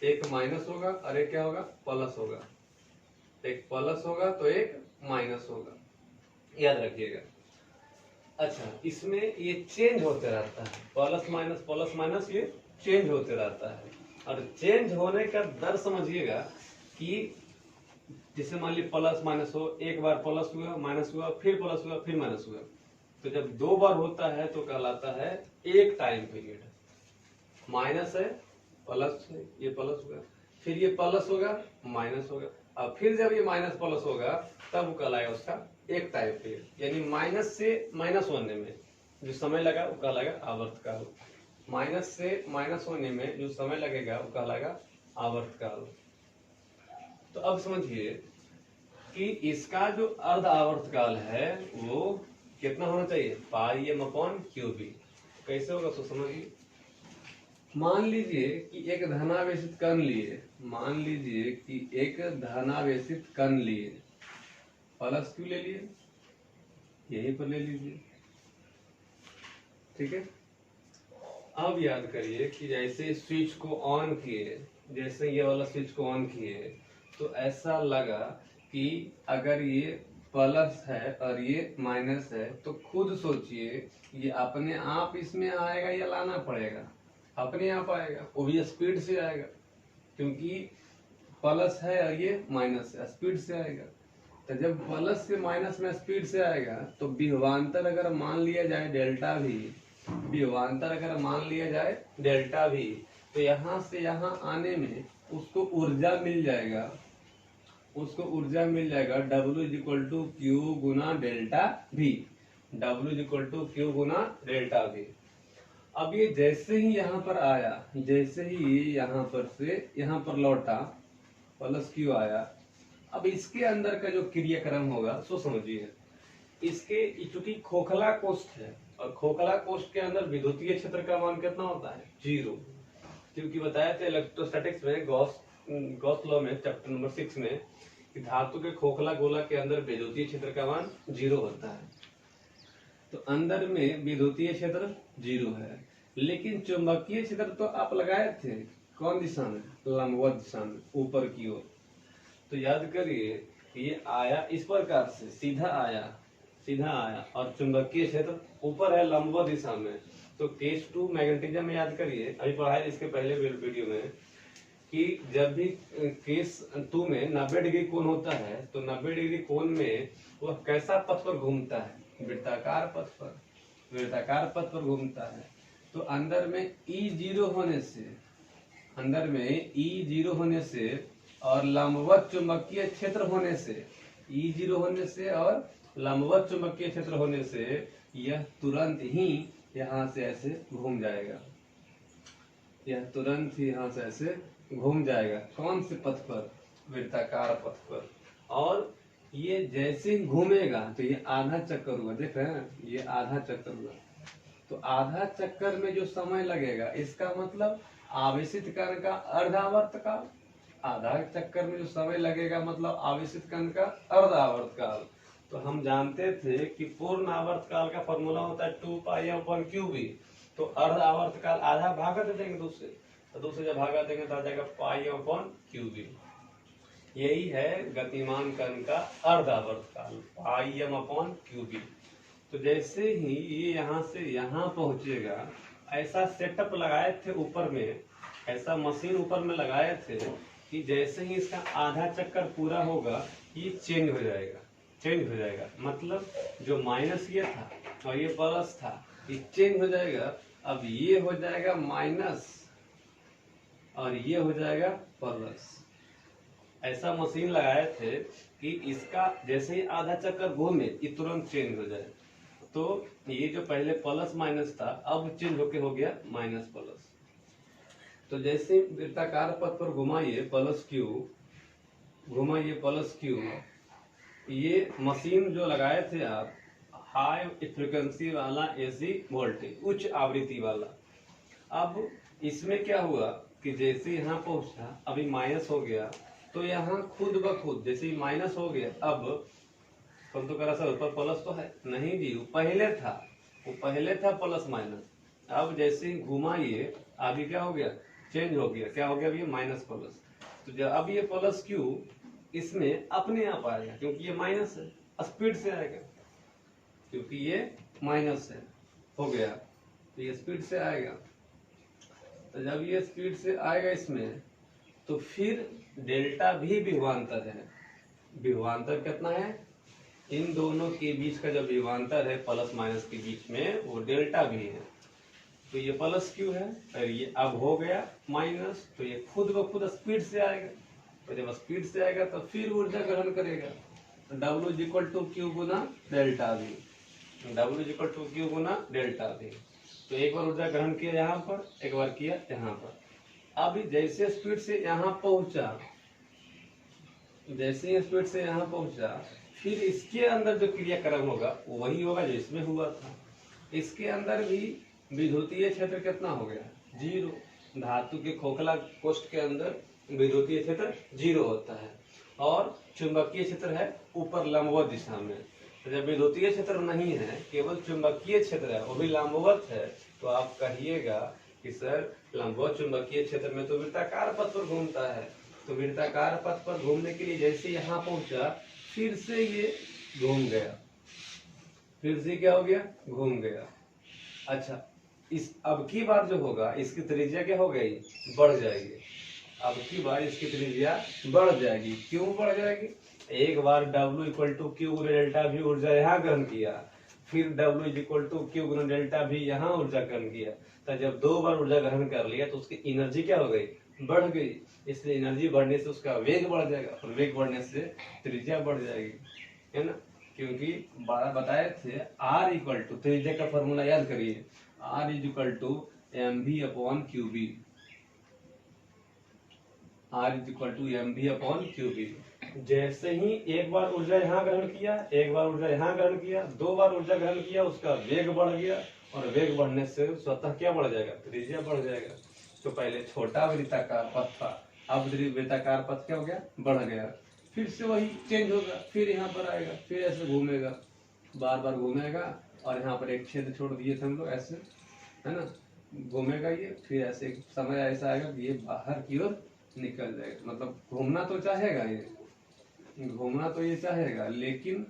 एक माइनस होगा और एक क्या होगा, प्लस होगा। एक प्लस होगा तो एक माइनस होगा, याद रखिएगा। अच्छा, इसमें ये चेंज होते रहता है, प्लस माइनस ये चेंज होते रहता है। और चेंज होने का दर समझिएगा कि जैसे मान लीजिए प्लस माइनस हो, एक बार प्लस हुआ, माइनस हुआ, फिर प्लस हुआ, फिर माइनस हुआ, तो जब 2 बार होता है तो कहलाता है एक टाइम पीरियड। माइनस है, प्लस है, ये प्लस होगा, फिर ये प्लस होगा, माइनस होगा, और फिर जब ये माइनस प्लस होगा तब कहलाएगा उसका एक टाइम पीरियड। यानी माइनस से माइनस होने में जो समय लगा वो कहलाएगा आवर्तकाल। माइनस से माइनस होने में जो समय लगेगा वो कहलाएगा आवर्तकाल। तो अब समझिए कि इसका जो अर्ध आवर्तकाल है वो कितना होना चाहिए, पाई एम अपॉन क्यू बी। कैसे होगा तो समझिए। मान लीजिए कि एक धनावेशित कण लिए, मान लीजिए कि एक धनावेशित कण लिए, प्लस क्यू ले लिए, यहीं पर ले लीजिए, ठीक है। अब याद करिए कि जैसे स्विच को ऑन किए, जैसे ये वाला स्विच को ऑन किए तो ऐसा लगा कि अगर ये प्लस है और ये माइनस है तो खुद सोचिए ये अपने आप इसमें आएगा या लाना पड़ेगा? अपने आप आएगा, वो भी स्पीड से आएगा, क्योंकि प्लस है और ये माइनस है, स्पीड से आएगा। तो जब प्लस से माइनस में स्पीड से आएगा तो विभवांतर अगर मान लिया जाए डेल्टा भी, विभवांतर अगर मान लिया जाए डेल्टा भी, तो यहाँ से यहाँ आने में उसको ऊर्जा मिल जाएगा, उसको ऊर्जा मिल जाएगा W is equal to Q गुना delta V, W is equal to Q गुना डेल्टा भी। अब ये जैसे ही यहाँ पर आया, जैसे ही यहाँ पर से यहाँ पर लौटा, प्लस क्यू आया, अब इसके अंदर का जो क्रियाक्रम होगा सो समझिए। इसके चूंकि खोखला कोष्ठ है और खोखला कोष्ठ के अंदर विद्युतीय क्षेत्र का मान कितना होता है, 0। क्योंकि बताया था इलेक्ट्रोस्टैटिक्स में, गॉस लॉ में चैप्टर नंबर 6 में, कि धातु के खोखला गोला के अंदर विद्युतीय क्षेत्र का मान 0 होता है। तो अंदर में विद्युतीय क्षेत्र 0 है, लेकिन चुंबकीय क्षेत्र तो आप लगाए थे कौन दिशा में, लंबवत दिशा में, ऊपर की ओर। तो याद करिए ये आया इस प्रकार से, सीधा आया और चुंबकीय क्षेत्र ऊपर है लंबवत दिशा में। तो केस 2 मैग्नेटिज्म में याद करिए, अभी पढ़ाया इसके पहले वीडियो में, कि जब भी केस 2 में 90 डिग्री कोण होता है तो 90 डिग्री कोण में वह कैसा पथ पर घूमता है, वृत्ताकार पथ पर, वृत्ताकार पथ पर घूमता है। तो अंदर में E0 होने से, अंदर में E0 होने से और लंबवत चुंबकीय क्षेत्र होने से, E0 होने से और लंबवत चुंबकीय क्षेत्र होने से यह तुरंत ही यहाँ से ऐसे घूम जाएगा, यह तुरंत ही यहाँ से ऐसे घूम जाएगा। कौन से पथ पर, वृत्ताकार पथ पर। और ये जैसे ही घूमेगा तो ये आधा चक्कर हुआ, देख रहे हैं, ये आधा चक्कर हुआ। तो आधा चक्कर में जो समय लगेगा, इसका मतलब आवेशित कण का अर्धावर्तकाल। आधा चक्कर में जो समय लगेगा मतलब आवेशित कण का अर्धावर्तकाल। तो हम जानते थे कि पूर्ण आवर्तकाल का फॉर्मूला होता है 2 पाई अपॉन क्यू बी। तो अर्ध आवर्तकाल आधा भागा दे देंगे दूसरे, तो दूसरे जब भागा देंगे तो आ जाएगा पाई अपॉन क्यू बी। यही है गतिमान कण का अर्ध आवर्तकाल, पाई एम अपॉन क्यू बी। तो जैसे ही ये यहाँ से यहाँ पहुंचेगा, ऐसा सेटअप लगाए थे ऊपर में, ऐसा मशीन ऊपर में लगाए थे कि जैसे ही इसका आधा चक्कर पूरा होगा ये चेंज हो जाएगा, चेंज हो जाएगा। मतलब जो माइनस ये था और ये प्लस था, ये चेंज हो जाएगा। अब ये हो जाएगा माइनस और ये हो जाएगा प्लस। ऐसा मशीन लगाए थे कि इसका जैसे ही आधा चक्कर घूमे ये तुरंत चेंज हो जाए। तो ये जो पहले प्लस माइनस था अब चेंज होके हो गया माइनस प्लस। तो जैसे वृत्ताकार पथ पर घुमाइए प्लस क्यू, घुमाइए प्लस क्यू, ये मशीन जो लगाए थे आप, हाई फ्रिक्वेंसी वाला एसी वोल्टेज, उच्च आवृत्ति वाला। अब इसमें क्या हुआ कि जैसे यहाँ पहुंचा, अभी माइनस हो गया, तो यहाँ खुद ब खुद जैसे ही माइनस हो गया, अब कौन तो करा सर ऊपर प्लस तो है नहीं जी, वो पहले था प्लस माइनस। अब जैसे ही घुमाइए आगे क्या हो गया, चेंज हो गया, क्या हो गया, अभी माइनस प्लस। तो जब अब ये प्लस क्यू इसमें अपने आप आएगा, क्योंकि ये माइनस है, स्पीड से आएगा। क्योंकि ये माइनस है, हो गया, तो ये स्पीड से आएगा। तो जब ये स्पीड से आएगा इसमें, तो फिर डेल्टा भी विभवांतर है। विभवांतर कितना है? इन दोनों के बीच का जो विभवांतर है प्लस माइनस के बीच में, वो डेल्टा भी है। तो ये प्लस क्यू है और ये अब हो गया माइनस, तो ये खुद ब खुद स्पीड से आएगा। तो जब स्पीड से आएगा तो फिर ऊर्जा ग्रहण करेगा। W is equal to Q गुना delta V, W is equal to Q गुना डेल्टा भी। तो एक बार ऊर्जा ग्रहण किया यहाँ पर, एक बार किया यहाँ पर। अब जैसे स्पीड से यहाँ पहुंचा, जैसे स्पीड से यहाँ पहुंचा, फिर इसके अंदर जो क्रियाक्रम होगा वो वही होगा जो इसमें हुआ था। इसके अंदर भी विद्युतीय क्षेत्र कितना हो गया? 0। धातु के खोखला कोष्ठ के अंदर विद्युतीय क्षेत्र 0 होता है और चुंबकीय क्षेत्र है ऊपर लंबवत दिशा में। तो जब विद्युतीय क्षेत्र नहीं है, केवल चुंबकीय क्षेत्र है, वो भी लंबवत है, तो आप कहिएगा कि सर लंबवत चुंबकीय क्षेत्र में तो वृत्ताकार पथ पर घूमता है। तो वृत्ताकार पथ पर घूमने के लिए जैसे यहाँ पहुंचा, फिर से ये घूम गया, फिर से क्या हो गया? घूम गया। अच्छा, इस अब की बार जो होगा इसकी त्रिज्या क्या हो गई? बढ़ जाएगी। अब की बार इसकी त्रिज्या बढ़ जाएगी। क्यों बढ़ जाएगी? एक बार W इक्वल टू क्यू गुना डेल्टा भी ऊर्जा यहाँ ग्रहण किया, फिर W is equal to Q गुना डेल्टा भी यहाँ ऊर्जा ग्रहण किया। तो जब 2 बार ऊर्जा ग्रहण कर लिया तो उसकी एनर्जी क्या हो गई? बढ़ गई। इसलिए एनर्जी बढ़ने से उसका वेग बढ़ जाएगा और वेग बढ़ने से त्रिज्या बढ़ जाएगी, है ना। क्योंकि बताए थे R इक्वल टू, त्रिज्या का फॉर्मूला याद करिए, R is equal to mv upon Q B, R is equal to mv upon Q B. जैसे ही एक बार ऊर्जा यहाँ ग्रहण किया, एक बार ऊर्जा यहाँ ग्रहण किया, 2 बार ऊर्जा ग्रहण किया, उसका वेग बढ़ गया और वेग बढ़ने से स्वतः क्या बढ़ जाएगा? त्रिज्या बढ़ जाएगा। तो पहले छोटा वृत्ताकार पथ था, अब वृत्ताकार पथ क्या हो गया? बढ़ गया। फिर से वही चेंज होगा, फिर यहाँ पर आएगा, फिर ऐसे घूमेगा, बार बार घूमेगा और यहाँ पर एक छेद छोड़ दिए थे हम लोग ऐसे, है ना, घूमेगा ये, फिर ऐसे समय ऐसा आएगा कि ये बाहर की ओर निकल जाएगा। मतलब घूमना तो चाहेगा, ये घूमना तो ये चाहेगा, लेकिन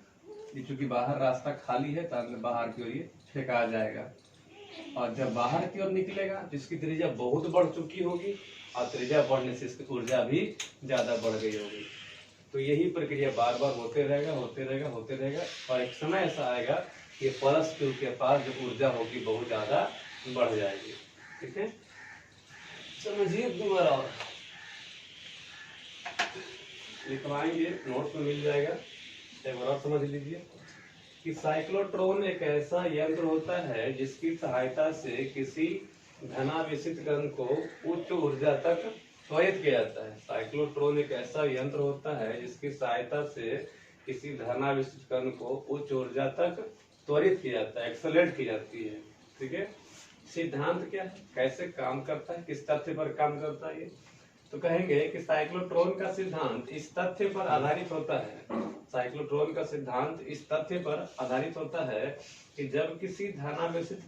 चूंकि बाहर रास्ता खाली है तो बाहर की ओर ये फेंका जाएगा। और जब बाहर की ओर निकलेगा जिसकी त्रिज्या बहुत बढ़ चुकी होगी और त्रिज्या बढ़ने से इसकी ऊर्जा भी ज्यादा बढ़ गई होगी। तो यही प्रक्रिया बार बार होते रहेगा, होते रहेगा, होते रहेगा और एक समय ऐसा आएगा कि प्लस क्यू के पास जो ऊर्जा होगी बहुत ज्यादा बढ़ जाएगी। ठीक है, समझिए दोबारा और लिखवाएंगे, नोट्स में मिल जाएगा, एक बार और समझ लीजिए कि साइक्लोट्रॉन एक ऐसा यंत्र होता है जिसकी सहायता से किसी धनावेशित कण को उच्च ऊर्जा तक त्वरित किया जाता है। साइक्लोट्रॉन एक ऐसा यंत्र होता है जिसकी सहायता से किसी धनावेशित कण को उच्च ऊर्जा तक त्वरित किया जाता है, एक्सेलरेट की जाती है। ठीक है, सिद्धांत क्या है, कैसे काम करता है, किस तथ्य पर काम करता है? तो कहेंगे कि साइक्लोट्रॉन का सिद्धांत इस तथ्य पर आधारित होता है, साइक्लोट्रॉन का सिद्धांत इस तथ्य पर आधारित होता है कि जब किसी धनावेशित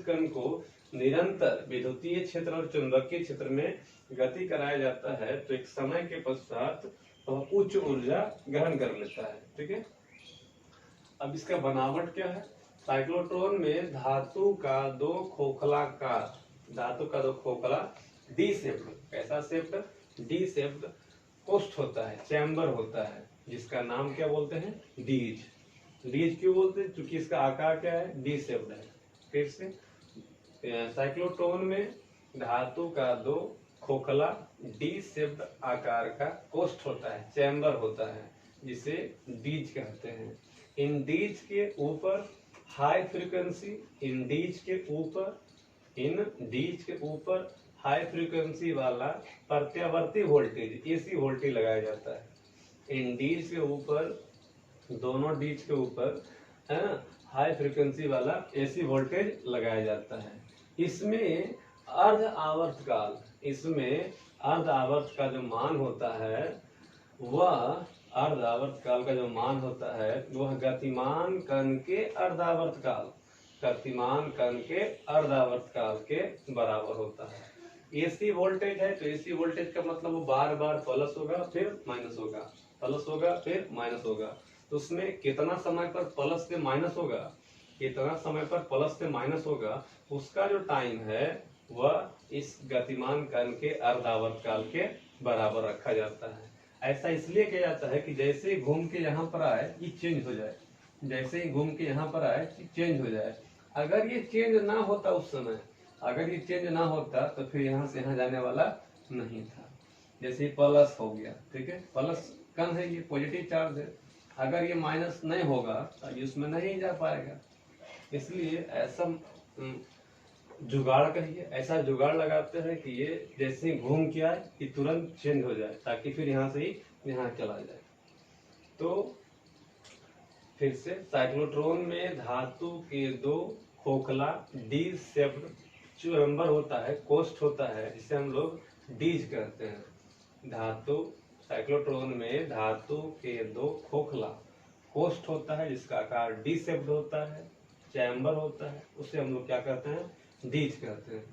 कण को निरंतर विद्युतीय क्षेत्र और चुंबकीय क्षेत्र में गति कराया जाता है तो एक समय के पश्चात वह उच्च ऊर्जा ग्रहण कर लेता है। ठीक है, अब इसका बनावट क्या है? साइक्लोट्रॉन में धातु का दो खोखला डी शेप्ड, कैसा शेप्ड? डी शेप्ड कोष्ठ होता है, चैम्बर होता है, जिसका नाम क्या बोलते हैं? डीज। डीज क्यों बोलते हैं? क्योंकि इसका आकार क्या है? डी शेप्ड है। फिर से, साइक्लोट्रॉन में धातु का दो खोखला डी शेप्ड आकार का कोष्ठ होता है, चैम्बर होता है, जिसे डीज कहते हैं। इन डीज के ऊपर हाई फ्रीक्वेंसी, इन डीज के ऊपर हाई फ्रीक्वेंसी वाला प्रत्यावर्ती वोल्टेज, एसी वोल्टेज लगाया जाता है। इन डीज के ऊपर, दोनों डीज के ऊपर, है ना, हाई फ्रीक्वेंसी वाला एसी वोल्टेज लगाया जाता है। इसमें अर्ध आवर्त का जो मान होता है वह गतिमान कण के अर्धावर्त काल के बराबर होता है। एसी वोल्टेज है तो एसी वोल्टेज का मतलब वो बार बार प्लस होगा फिर माइनस होगा, प्लस होगा फिर माइनस होगा। तो उसमें कितना समय पर प्लस से माइनस होगा, कितना समय पर प्लस से माइनस होगा, उसका जो टाइम है वह इस गतिमान कण के अर्धावर्त काल के बराबर रखा जाता है। ऐसा इसलिए किया जाता है कि जैसे ही घूम के यहाँ पर आए ये चेंज हो जाए, जैसे ही घूम के यहाँ पर आए ये चेंज हो जाए। अगर ये चेंज ना होता उस समय, अगर ये चेंज ना होता तो फिर यहाँ से यहाँ जाने वाला नहीं था। जैसे प्लस हो गया, ठीक है, प्लस कण है, ये पॉजिटिव चार्ज है, अगर ये माइनस नहीं होगा तो ये उसमें नहीं जा पाएगा। इसलिए ऐसा जुगाड़ कहिए, ऐसा जुगाड़ लगाते हैं कि ये जैसे ही घूम के आए कि तुरंत चेंज हो जाए, ताकि फिर यहाँ से ही यहाँ चला जाए। तो फिर से साइक्लोट्रॉन में धातु के दो खोखला डी शेप्ड चैम्बर होता है, कोष्ठ होता है, जिसे हम लोग डीज कहते हैं। धातु साइक्लोट्रॉन में धातु के दो खोखला कोष्ठ होता है जिसका आकार डी शेप्ड होता है, चैम्बर होता है, उसे हम लोग क्या कहते हैं, डीज कहते हैं।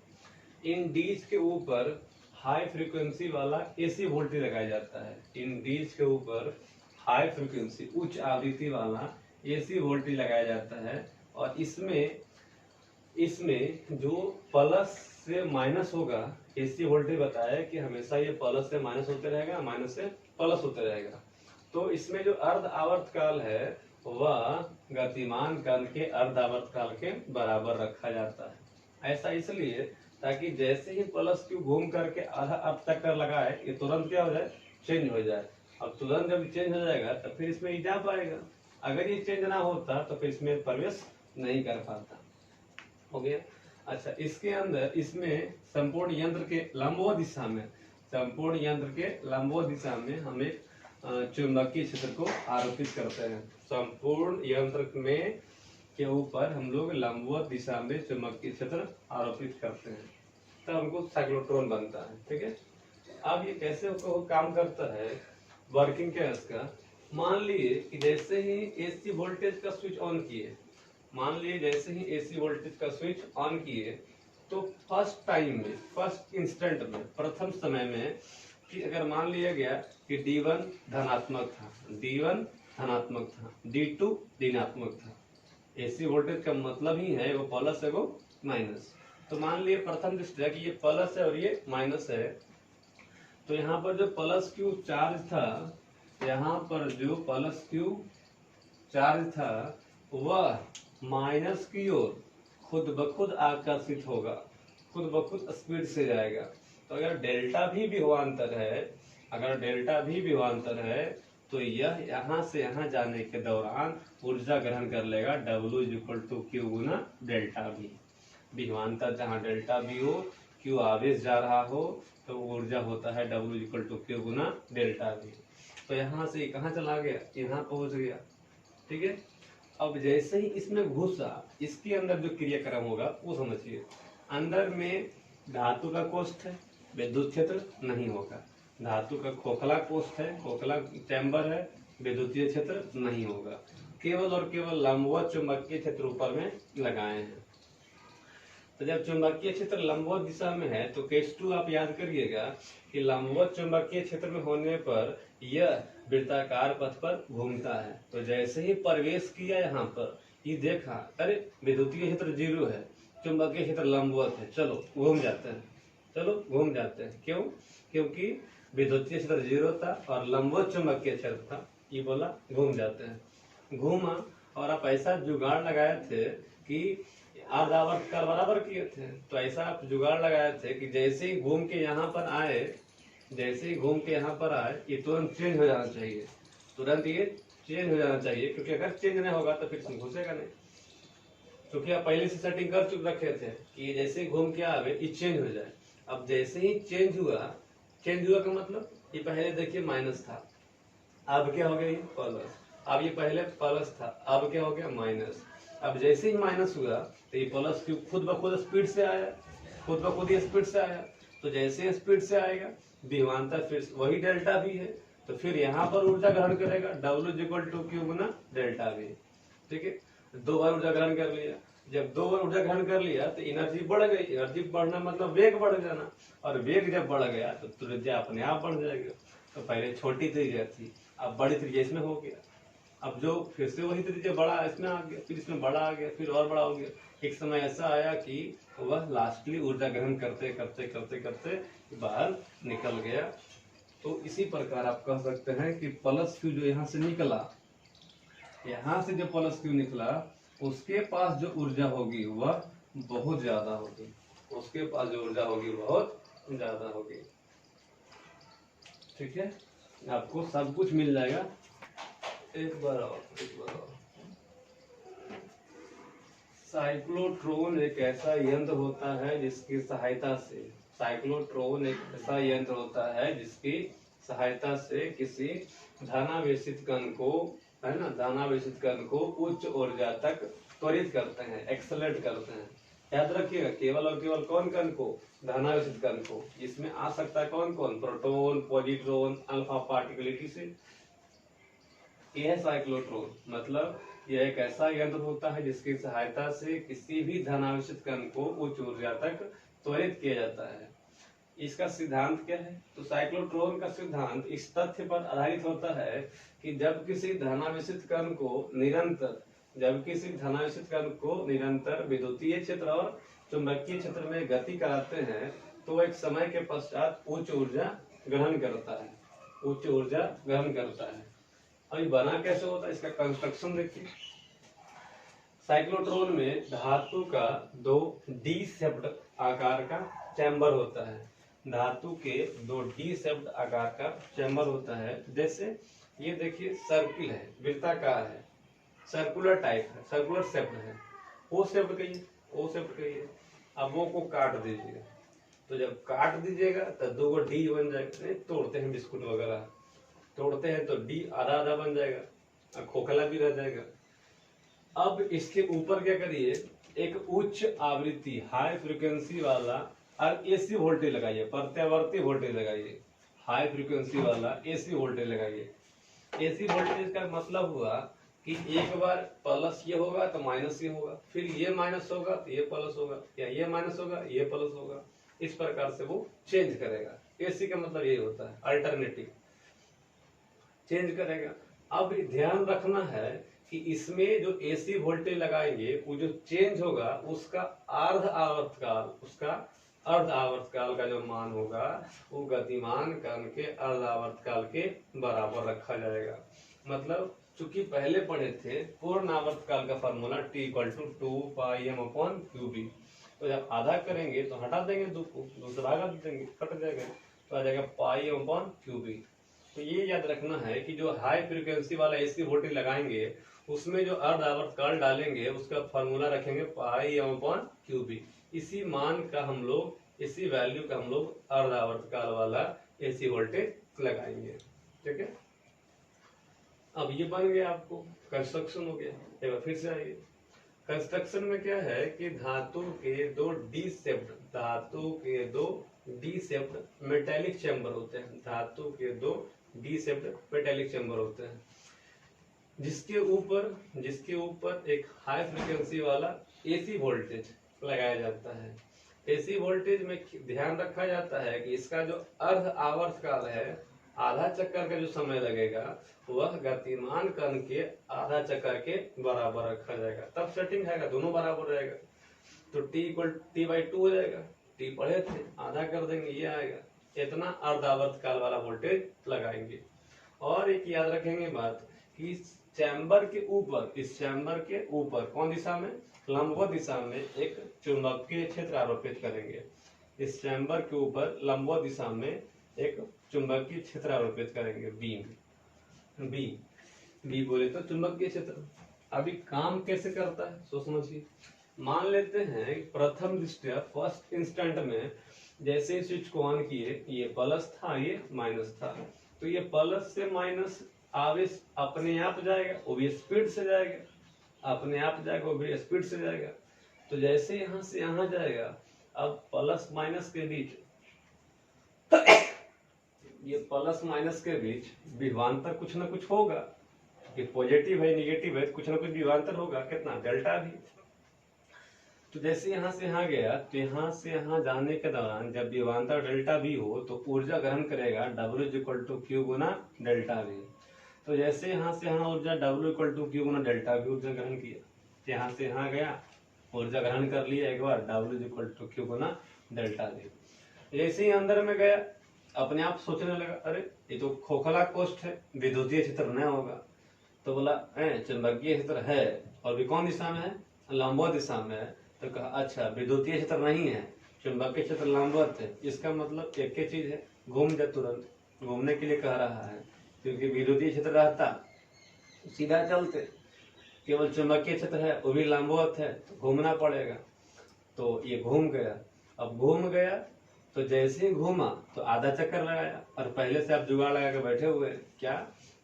इन डीज के ऊपर हाई फ्रीक्वेंसी वाला एसी वोल्टेज लगाया जाता है। इन डीज के ऊपर हाई फ्रीक्वेंसी उच्च आवृत्ति वाला एसी वोल्टेज लगाया जाता है। और इसमें जो प्लस से माइनस होगा, एसी वोल्टेज बताया कि हमेशा ये प्लस से माइनस होते रहेगा, माइनस से प्लस होते रहेगा। तो इसमें जो अर्ध आवर्त काल है वह गतिमान कण के अर्ध आवर्त काल के बराबर रखा जाता है। ऐसा इसलिए ताकि जैसे ही प्लस क्यू घूम करके आधा अर्ध चक्कर लगाए ये तुरंत क्या हो जाए, चेंज हो जाए। अब तुरंत जब चेंज हो जाएगा तो फिर इसमें ये जा पाएगा, अगर ये चेंज ना होता तो फिर इसमें प्रवेश नहीं कर पाता। हो गया। अच्छा, इसके अंदर इसमें संपूर्ण यंत्र के लंबवत दिशा में, संपूर्ण यंत्र के लंबवत दिशा में हम एक चुंबकीय क्षेत्र को आरोपित करते हैं। संपूर्ण यंत्र में के ऊपर हम लोग लंबवत दिशा में चुंबकीय क्षेत्र आरोपित करते हैं, तब हमको साइक्लोट्रॉन बनता है। ठीक है, अब ये कैसे काम करता है, वर्किंग क्या है इसका। मान लिए कि जैसे ही एसी वोल्टेज का स्विच ऑन किए, मान लिए जैसे ही एसी वोल्टेज का स्विच ऑन किए तो फर्स्ट टाइम में, फर्स्ट इंस्टेंट में, प्रथम समय में कि अगर मान लिया गया कि D1 धनात्मक था, D1 धनात्मक था, D2 ऋणात्मक था। एसी वोल्टेज का मतलब ही है वो प्लस है वो माइनस। तो मान लिए प्रथम दृष्टया कि ये प्लस है और ये माइनस है, तो यहाँ पर जो प्लस क्यू चार्ज था, यहाँ पर जो प्लस क्यू चार्ज था वह माइनस की ओर खुद ब खुद आकर्षित होगा, खुद ब खुद स्पीड से जाएगा। तो अगर डेल्टा भी विभवांतर है, अगर डेल्टा भी विभवांतर है तो यह यहाँ से यहाँ जाने के दौरान ऊर्जा ग्रहण कर लेगा W=Q गुना डेल्टा भी। विभवांतर जहाँ डेल्टा भी हो, Q आवेश जा रहा हो, तो ऊर्जा होता है W=Q गुना डेल्टा भी। तो यहाँ से कहाँ चला गया, यहाँ पहुंच गया। ठीक है, अब जैसे ही इसमें घुसा, इसके अंदर जो क्रियाक्रम होगा वो समझिए। अंदर में धातु का कोष्ठ है, विद्युत क्षेत्र नहीं होगा। धातु का खोखला कोष्ठ है, खोखला चैम्बर है, विद्युतीय क्षेत्र नहीं होगा। केवल और केवल लंबवत चुंबकीय क्षेत्र ऊपर में लगाए हैं। तो जब चुंबकीय क्षेत्र लंबवत दिशा में है तो केस 2 आप याद करिएगा कि लंबवत चुंबकीय क्षेत्र में होने पर यह वृत्ताकार पथ पर घूमता है। तो जैसे ही प्रवेश किया यहाँ पर, ये देखा अरे विद्युतीय क्षेत्र 0 है, चुंबकीय क्षेत्र लंबवत है, चलो घूम जाते हैं, चलो घूम जाते हैं। क्यों? क्योंकि विद्युतीय क्षेत्र 0 था और लंबवत चुंबकीय क्षेत्र था, ये बोला घूम जाते हैं। घूमा और आप ऐसा जुगाड़ लगाए थे कि आवर्त काल बराबर किए थे, तो ऐसा आप जुगाड़ लगाए थे कि जैसे ही घूम के यहाँ पर आए, जैसे ही घूम के यहाँ पर आए ये तुरंत चेंज हो जाना चाहिए, तुरंत ये चेंज हो जाना चाहिए। क्योंकि अगर चेंज नहीं होगा तो फिर इसमें घुसेगा नहीं। क्योंकि आप पहले से सेटिंग कर चुके रखे थे कि जैसे ही घूम के आवे ये चेंज हो जाए। अब जैसे ही चेंज हुआ, चेंज हुआ का मतलब ये पहले देखिए माइनस था, अब क्या हो गया, ये प्लस। अब ये पहले प्लस था, अब क्या हो गया, माइनस। अब जैसे ही माइनस हुआ तो ये प्लस क्यू खुद ब खुद स्पीड से आया, खुद ब खुद ये स्पीड से आया। तो जैसे स्पीड से आएगा विभवांतर फिर वही डेल्टा भी है, तो फिर यहाँ पर ऊर्जा ग्रहण करेगा W=Q गुना डेल्टा भी। ठीक है, 2 बार ऊर्जा ग्रहण कर लिया। जब 2 बार ऊर्जा ग्रहण कर लिया तो एनर्जी बढ़ गई। एनर्जी बढ़ना मतलब वेग बढ़ जाना, और वेग जब बढ़ गया तो त्रिज्या अपने आप बढ़ जाएगा। तो पहले छोटी त्रिज्या थी, अब बड़ी त्रिज्या इसमें हो गया। अब जो फिर से वही त्रिज्या बड़ा इसमें आ गया, फिर इसमें बड़ा आ गया, फिर और बड़ा हो गया। एक समय ऐसा आया कि वह लास्टली ऊर्जा ग्रहण करते करते करते करते बाहर निकल गया। तो इसी प्रकार आप कह सकते हैं कि प्लस क्यू जो यहाँ से निकला, यहाँ से जो प्लस क्यू निकला, उसके पास जो ऊर्जा होगी वह बहुत ज्यादा होगी, उसके पास जो ऊर्जा होगी बहुत ज्यादा होगी। ठीक है, आपको सब कुछ मिल जाएगा। एक बार और साइक्लोट्रॉन एक ऐसा यंत्र होता है जिसकी सहायता से, साइक्लोट्रॉन एक ऐसा यंत्र होता है जिसकी सहायता से किसी धनावेशित कण को, है ना, धनावेशित कण को उच्च ऊर्जा तक त्वरित करते हैं, एक्सलेट करते हैं। याद रखिएगा, केवल और केवल कौन कण को? धनावेशित कण को। इसमें आ सकता है कौन कौन? प्रोटॉन, पॉजिट्रॉन, अल्फा पार्टिकल से। यह है साइक्लोट्रॉन, मतलब यह एक ऐसा यंत्र होता है जिसकी सहायता से किसी भी धनावेशित कण को उच्च ऊर्जा तक त्वरित किया जाता है। इसका सिद्धांत क्या है? तो साइक्लोट्रॉन का सिद्धांत इस तथ्य पर आधारित होता है कि जब किसी धनावेशित कण को निरंतर विद्युतीय क्षेत्र और चुंबकीय क्षेत्र में गति कराते हैं तो एक समय के पश्चात उच्च ऊर्जा ग्रहण करता है। अभी बना कैसे होता है, इसका कंस्ट्रक्शन देखिए। साइक्लोट्रॉन में धातु का 2 डी शेप्ड आकार का चैम्बर होता है, धातु के 2 डी शेप्ड आकार का चैम्बर होता है। जैसे ये देखिए सर्किल है, वृत्ताकार है, सर्कुलर टाइप है, सर्कुलर शेप्ड है, ओ शेप्ड कहिए। अब वो को काट दीजिए, तो जब काट दीजिएगा तो 2 डी बन जाएगा। नहीं तोड़ते हैं बिस्कुट वगैरह, तोड़ते हैं तो डी आधा आधा बन जाएगा, खोखला भी रह जाएगा। अब इसके ऊपर क्या करिए, एक उच्च आवृत्ति हाई फ्रीक्वेंसी वाला और एसी वोल्टेज लगाइए, प्रत्यावर्ती वोल्टेज लगाइए, हाई फ्रीक्वेंसी वाला एसी वोल्टेज लगाइए। एसी वोल्टेज का मतलब हुआ कि एक बार प्लस ये होगा तो माइनस ये होगा, फिर ये माइनस होगा तो ये प्लस होगा, या ये माइनस होगा ये प्लस होगा, इस प्रकार से वो चेंज करेगा। एसी का मतलब ये होता है, अल्टरनेटिव चेंज करेगा। अब ध्यान रखना है कि इसमें जो एसी वोल्टेज लगाएंगे वो जो चेंज होगा उसका अर्ध आवर्तकाल का जो मान होगा वो गतिमान कण के अर्ध आवर्तकाल के बराबर रखा जाएगा। मतलब चूंकि पहले पढ़े थे पूर्ण आवर्तकाल का फॉर्मूला T = 2πm/qb, तो जब आधा करेंगे तो हटा देंगे 2 को, 2 से भागा देंगे, कट जाएगा, तो आ जाएगा πm/qb। तो ये याद रखना है कि जो हाई फ्रीक्वेंसी वाला एसी वोल्टेज लगाएंगे उसमें जो अर्ध आवर्तकाल डालेंगे उसका फॉर्मूला रखेंगे πm/qb। इसी मान का हम लोग, इसी वैल्यू का हम लोग अर्ध आवर्तकाल वाला एसी वोल्टेज लगाएंगे। ठीक है, अब ये बन गया, आपको कंस्ट्रक्शन हो गया। एक बार फिर से आइए, कंस्ट्रक्शन में क्या है कि धातु के 2 डी शेप्ड मेटेलिक चैम्बर होते हैं, धातु के 2 डी शेप्ड मेटेलिक चैम्बर होते हैं, जिसके ऊपर एक हाई फ्रीक्वेंसी वाला एसी वोल्टेज लगाया जाता है। एसी वोल्टेज में ध्यान रखा जाता है कि इसका जो अर्ध आवर्तकाल है, आधा चक्कर का जो समय लगेगा वह गतिमान कण के आधा चक्कर के बराबर रखा जाएगा, तब सेटिंग आएगा, दोनों बराबर रहेगा। तो T/2 हो जाएगा, T पढ़े थे, आधा कर देंगे, ये आएगा। इतना अर्ध आवर्तकाल वाला वोल्टेज लगाएंगे। और एक याद रखेंगे बात कि इस चैम्बर के ऊपर कौन दिशा में? लंबवत दिशा में एक चुंबकीय क्षेत्र आरोपित करेंगे। इस चैम्बर के ऊपर लंबवत दिशा में एक चुंबकीय क्षेत्र आरोपित करेंगे, बी बोले तो चुंबकीय क्षेत्र। अभी काम कैसे करता है सो समझिए। मान लेते हैं प्रथम दृष्टया फर्स्ट इंस्टेंट में जैसे स्विच को ऑन किए, ये प्लस था ये माइनस था, तो ये प्लस से माइनस आवेश अपने आप जाएगा, वो भी स्पीड से जाएगा, अपने आप जाएगा, वो भी स्पीड से जाएगा। तो जैसे यहाँ से यहाँ जाएगा, अब प्लस माइनस के बीच ये प्लस माइनस के बीच विभवांतर कुछ ना कुछ होगा, कि पॉजिटिव है निगेटिव है, कुछ ना कुछ विभवांतर होगा, कितना? Delta V. तो जैसे यहाँ से यहाँ गया, तो यहाँ से यहाँ जाने के दौरान जब विभवांतर डेल्टा भी हो तो ऊर्जा ग्रहण करेगा W = Q × डेल्टा V। तो जैसे यहाँ से यहाँ ऊर्जा W इक्वल टू क्यू गुना डेल्टा V ऊर्जा ग्रहण किया, यहाँ से यहाँ गया, ऊर्जा ग्रहण कर लिया एक बार, W इक्वल टू क्यू गुना डेल्टा V। जैसे ही अंदर में गया, अपने आप सोचने लगा, अरे ये तो खोखला कोष्ठ है, विद्युतीय क्षेत्र न होगा। तो बोला चुंबकीय क्षेत्र है, और भी कौन दिशा में है, लंबवत दिशा में है। तो कहा अच्छा विद्युतीय क्षेत्र नहीं है, चुंबकीय क्षेत्र लंबवत है, इसका मतलब एक ही चीज है, घूम जा, तुरंत घूमने के लिए कह रहा है, क्योंकि विद्युतीय क्षेत्र रहता सीधा चलते, केवल चुंबकीय क्षेत्र है वो भी लंबवत है, तो घूमना पड़ेगा। तो ये घूम गया। अब घूम गया तो जैसे ही घूमा तो आधा चक्कर लगाया, और पहले से आप जुगाड़ लगा के बैठे हुए हैं क्या,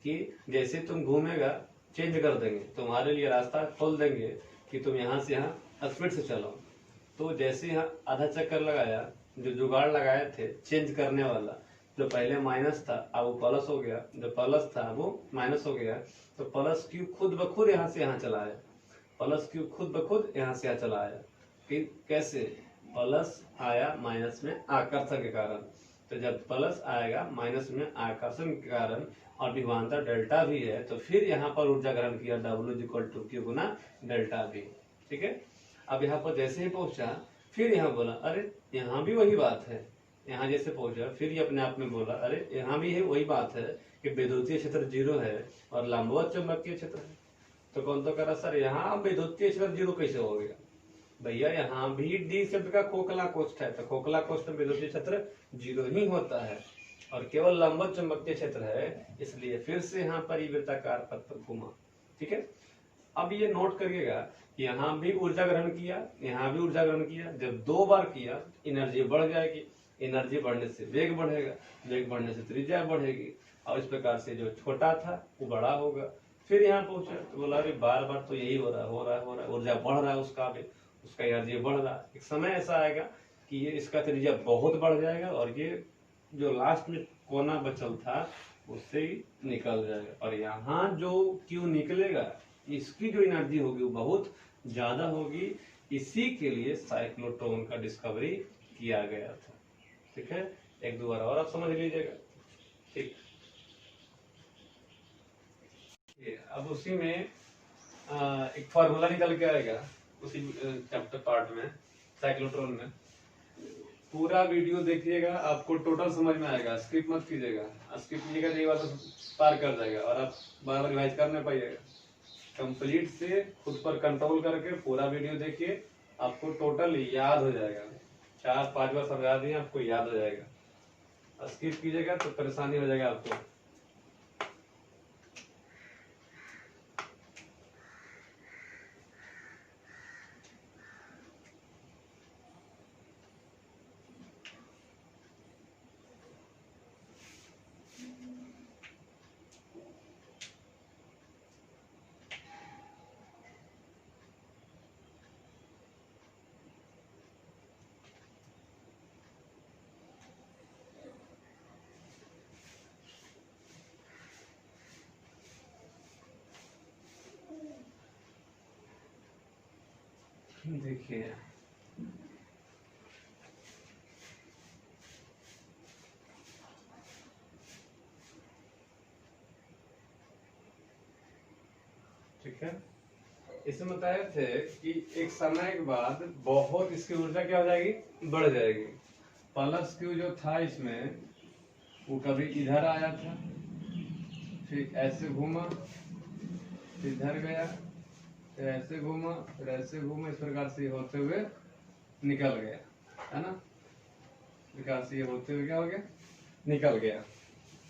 कि जैसे तुम घूमेगा चेंज कर देंगे, तुम्हारे लिए रास्ता खोल देंगे कि तुम यहाँ से यहाँ स्पीड से चलो। तो जैसे यहाँ आधा चक्कर लगाया, जो जुगाड़ लगाए थे चेंज करने वाला, जो पहले माइनस था अब वो प्लस हो गया, जो प्लस था वो माइनस हो गया, तो प्लस क्यू खुद ब खुद यहाँ से यहाँ चला आया, प्लस क्यू खुद ब खुद यहाँ से यहाँ चला आया। फिर कैसे, प्लस आया माइनस में आकर्षण के कारण, तो जब प्लस आएगा माइनस में आकर्षण के कारण और विभवांतर डेल्टा भी है, तो फिर यहाँ पर ऊर्जा ग्रहण किया W इक्वल टू क्यू गुना डेल्टा भी। ठीक है, अब यहाँ पर जैसे ही पहुंचा, फिर यहाँ बोला अरे यहाँ भी वही बात है, यहाँ जैसे पहुंचा फिर ये अपने आप में बोला अरे यहाँ भी है वही बात है कि विद्युतीय क्षेत्र 0 है और लंबवत चुंबकीय क्षेत्र है। तो कौन तो कह रहा सर यहाँ विद्युतीय क्षेत्र 0 कैसे हो गया, भैया यहाँ भी डी शब्द का खोखला कोष्ठ है, तो खोखला कोष्ठ में विद्युतीय क्षेत्र 0 ही होता है, और केवल लंबवत चुंबकीय क्षेत्र है, इसलिए फिर से यहाँ पर वृत्ताकार पथ पर घूमा। ठीक है, अब ये नोट करिएगा, यहाँ भी ऊर्जा ग्रहण किया, यहाँ भी ऊर्जा ग्रहण किया, जब 2 बार किया एनर्जी बढ़ जाएगी, एनर्जी बढ़ने से वेग बढ़ेगा, वेग बढ़ने से त्रिज्या बढ़ेगी, और इस प्रकार से जो छोटा था वो बड़ा होगा। फिर यहाँ पहुंचा तो बोला अरे बार बार तो यही हो रहा है, ऊर्जा बढ़ रहा है, उसका एनर्जी बढ़ रहा है, एक समय ऐसा आएगा कि ये इसका त्रिज्या बहुत बढ़ जाएगा, और ये जो लास्ट में कोना बचल था उससे ही निकल जाएगा, और यहाँ जो क्यू निकलेगा इसकी जो एनर्जी होगी वो बहुत ज्यादा होगी। इसी के लिए साइक्लोट्रॉन का डिस्कवरी किया गया था। ठीक है, एक दो बार और आप समझ लीजिएगा। ठीक, अब उसी में एक फॉर्मूला निकल के आएगा उसी चैप्टर पार्ट में, साइक्लोट्रॉन में। पूरा वीडियो देखिएगा, आपको टोटल समझ में आएगा, स्किप मत कीजिएगा, स्किप कीजिएगा तो ये बात पार कर जाएगा और आप बार बार रिवाइज कर नहीं पाइएगा। कंप्लीट से खुद पर कंट्रोल करके पूरा वीडियो देखिए, आपको टोटल याद हो जाएगा, 4-5 बार समझा दिए आपको याद हो जाएगा। स्किप कीजिएगा तो परेशानी हो जाएगा आपको। देखिए ठीक है, इसमें बताए थे कि एक समय के बाद बहुत इसकी ऊर्जा क्या हो जाएगी, बढ़ जाएगी। प्लस क्यू जो था इसमें वो कभी इधर आया था, फिर ऐसे घूमा, फिर इधर गया, फिर ऐसे घूमा, फिर ऐसे घूमा, इस प्रकार से होते हुए निकल गया, है ना, इस प्रकार से होते हुए क्या हो गया, निकल गया।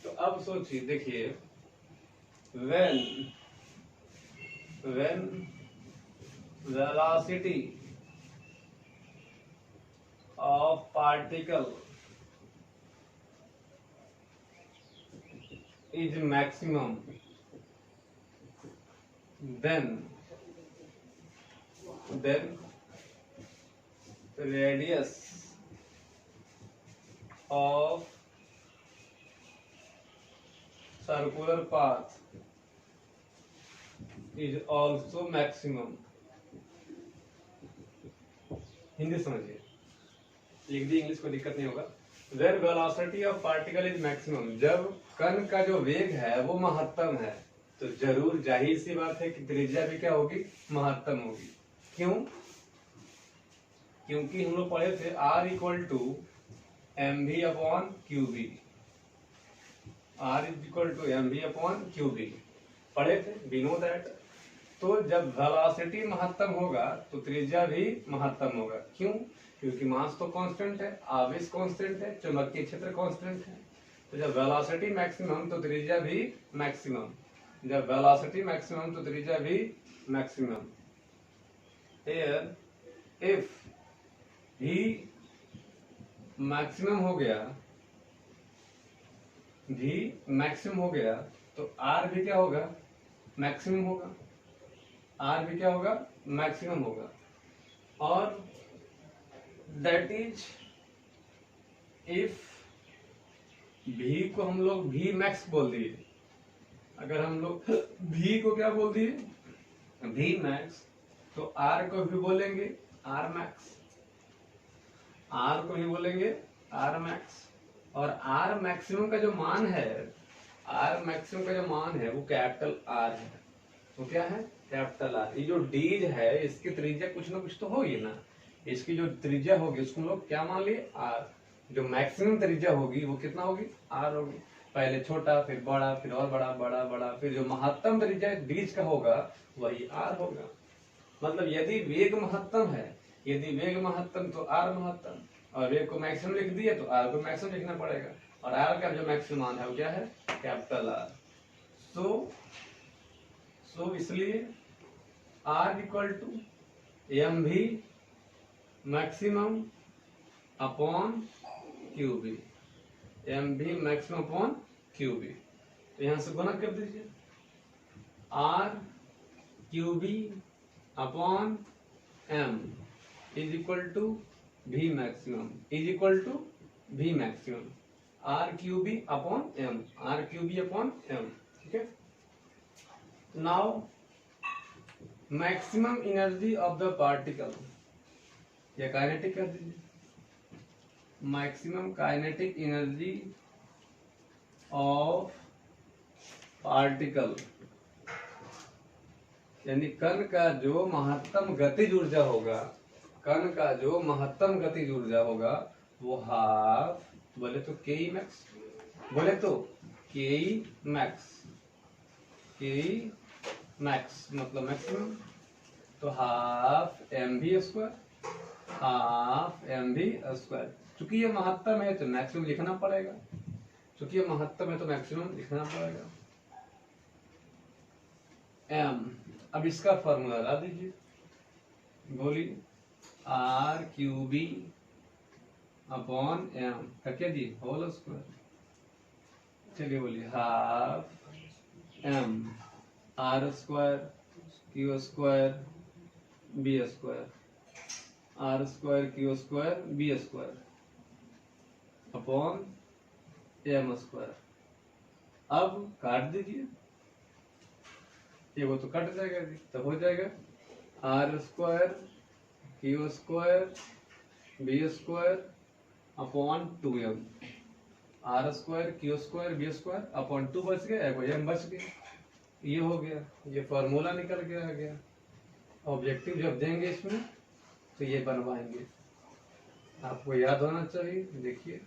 तो अब सोचिए, देखिए when velocity of particle is maximum, then radius of circular path is also maximum। Hindi समझिए, लिख दी इंग्लिश, कोई दिक्कत नहीं होगा। When velocity of particle is maximum, जब कण का जो वेग है वो महत्तम है, तो जरूर जाहिर सी बात है कि त्रिज्या भी क्या होगी, महत्तम होगी। क्यों? क्योंकि हम लोग पढ़े थे R equal to M V upon Q B, R is equal to M V upon Q B, पढ़े थे, वी नो दैट। तो जब वेलोसिटी महत्तम होगा तो त्रिज्या भी महत्तम होगा। क्यों? क्योंकि मास तो कांस्टेंट है, आवेश कांस्टेंट है, चुंबकीय क्षेत्र कांस्टेंट है। तो जब वेलोसिटी मैक्सिमम तो त्रिज्या भी मैक्सिमम, जब वेलोसिटी मैक्सिमम तो त्रिज्या भी मैक्सिमम। हियर इफ भी मैक्सिमम हो गया, भी मैक्सिमम हो गया तो आर भी क्या होगा, मैक्सिमम होगा, आर भी क्या होगा, मैक्सिमम होगा। और दैट इज इफ भी को हम लोग भी मैक्स बोल दिए, अगर हम लोग भी को क्या बोल दिए, भी मैक्स, तो आर को भी बोलेंगे आर मैक्स, आर को भी बोलेंगे आर मैक्स। और आर मैक्सिमम का जो मान है, आर मैक्सिमम का जो मान है वो कैपिटल आर है। तो क्या है, कैपिटल आर। ये जो डीज है इसकी त्रिज्या कुछ ना कुछ तो होगी ना, इसकी जो त्रिज्या होगी उसको हम लोग क्या मान लिए, आर। जो मैक्सिमम त्रिज्या होगी वो कितना होगी, आर होगी। पहले छोटा फिर बड़ा फिर और बड़ा, बड़ा बड़ा, फिर जो महत्तम त्रिज्या डीज का होगा वही आर होगा। मतलब यदि वेग महत्तम है, यदि वेग महत्तम तो आर महत्तम, और वेग को मैक्सिमम लिख दिए तो आर को मैक्सिमम लिखना पड़ेगा। और आर का जो मैक्सिमम मान है वो क्या है, कैपिटल आर। सो इसलिए R equal to M V maximum upon Q B, M V maximum upon Q B. तो यहां से गुणा कर दीजिए, R Q B upon M is equal to V maximum, is equal to V maximum, R Q B upon M, R Q B upon M. ठीक है। Now maximum energy of the particle, या काइनेटिक कर दीजिए, maximum kinetic energy of particle, यानी कण का जो महत्तम गतिज ऊर्जा होगा, कण का जो महत्तम गतिज ऊर्जा होगा वो हाफ, बोले तो के ई मैक्स, बोले तो के ई मैक्स, के ई मैक्स मतलब मैक्सिमम, तो हाफ एम भी स्क्वायर, हाफ एम भी स्क्वायर। चूंकि ये महत्तम है तो मैक्सिमम लिखना पड़ेगा, चूंकि ये महत्तम है तो मैक्सिमम लिखना पड़ेगा एम। अब इसका फॉर्मूला ला दीजिए, बोलिए, R Q B upon M का क्या जी, होल स्क्वायर। चलिए बोलिए, half M R square Q square B square, R square Q square B square upon M square. अब काट दीजिए, ये वो तो कट जाएगा जी, तो हो जाएगा R square Q square B square upon 2m, R square Q square B square upon 2 बच गया, एम बच गया। ये हो गया, ये फॉर्मूला निकल के आ गया। ऑब्जेक्टिव जब देंगे इसमें तो ये बनवाएंगे, आपको याद होना चाहिए। देखिए,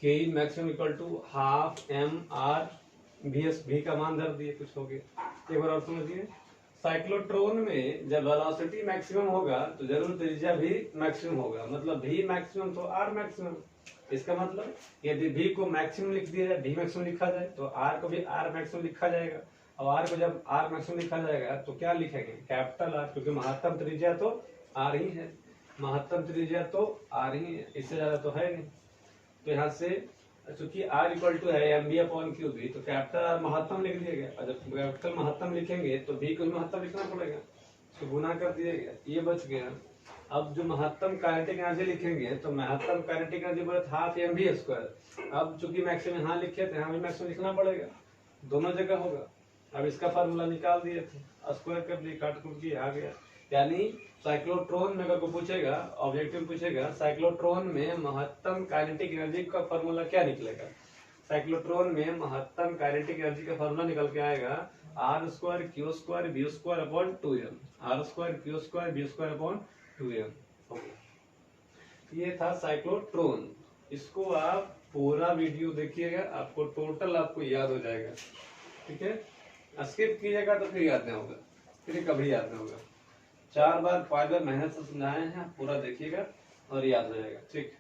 K E maximum equal to half M R भी, भी का मान धर दिए, कुछ हो गया। एक बार और समझिए, साइक्लोट्रॉन में जब वेलोसिटी मैक्सिमम होगा तो जरूर त्रिज्या भी मैक्सिमम होगा, मतलब भी मैक्सिमम तो आर मैक्सिमम। इसका मतलब यदि भी को मैक्सिमम लिख दिया जाए, भी मैक्सिमम लिखा जाए, तो आर को भी आर मैक्सिमम लिखा जाएगा। और आर को जब आर मैक्सिमम लिखा जाएगा तो क्या लिखेंगे, कैपिटल आर, क्योंकि महत्तम त्रिज्या तो आर ही है, महत्तम त्रिज्या तो आर ही है, इससे ज्यादा तो है नहीं। तो यहाँ से चूंकि आर इक्वल टू है M B upon Q B, तो कैपिटल आर महत्तम लिख दिया गया, और जब कैपिटल महत्तम लिखेंगे तो बी को भी महत्तम लिखना पड़ेगा, तो गुना कर दिया गया, ये बच गया। अब जो महत्तम काइनेटिक एनर्जी लिखेंगे तो महत्तम काइनेटिक एनर्जी बोले हाफ एम बी स्क्वायर। अब चूंकि मैक्सिमम यहाँ लिखे थे, यहाँ भी मैक्सिमम लिखना पड़ेगा, दोनों जगह होगा। अब इसका फार्मूला निकाल दिए थे, स्क्वायर कर दिए, काट कूट दिए, आ गया यानी साइक्लोट्रॉन में अगर को पूछेगा, ऑब्जेक्टिव पूछेगा साइक्लोट्रॉन में महत्तम काइनेटिक एनर्जी का फॉर्मूला क्या निकलेगा, साइक्लोट्रॉन में महत्तम काइनेटिक एनर्जी का फॉर्मूला निकल के आएगा R²Q²V²/2m, R²Q²V²/2m। ये था साइक्लोट्रॉन। इसको आप पूरा वीडियो देखिएगा, आपको टोटल आपको याद हो जाएगा। ठीक है, स्किप कीजिएगा तो फिर याद नहीं होगा, फिर कभी याद नहीं होगा। 4 बार 5 बार मेहनत से समझाए हैं, पूरा देखिएगा और याद हो जाएगा। ठीक।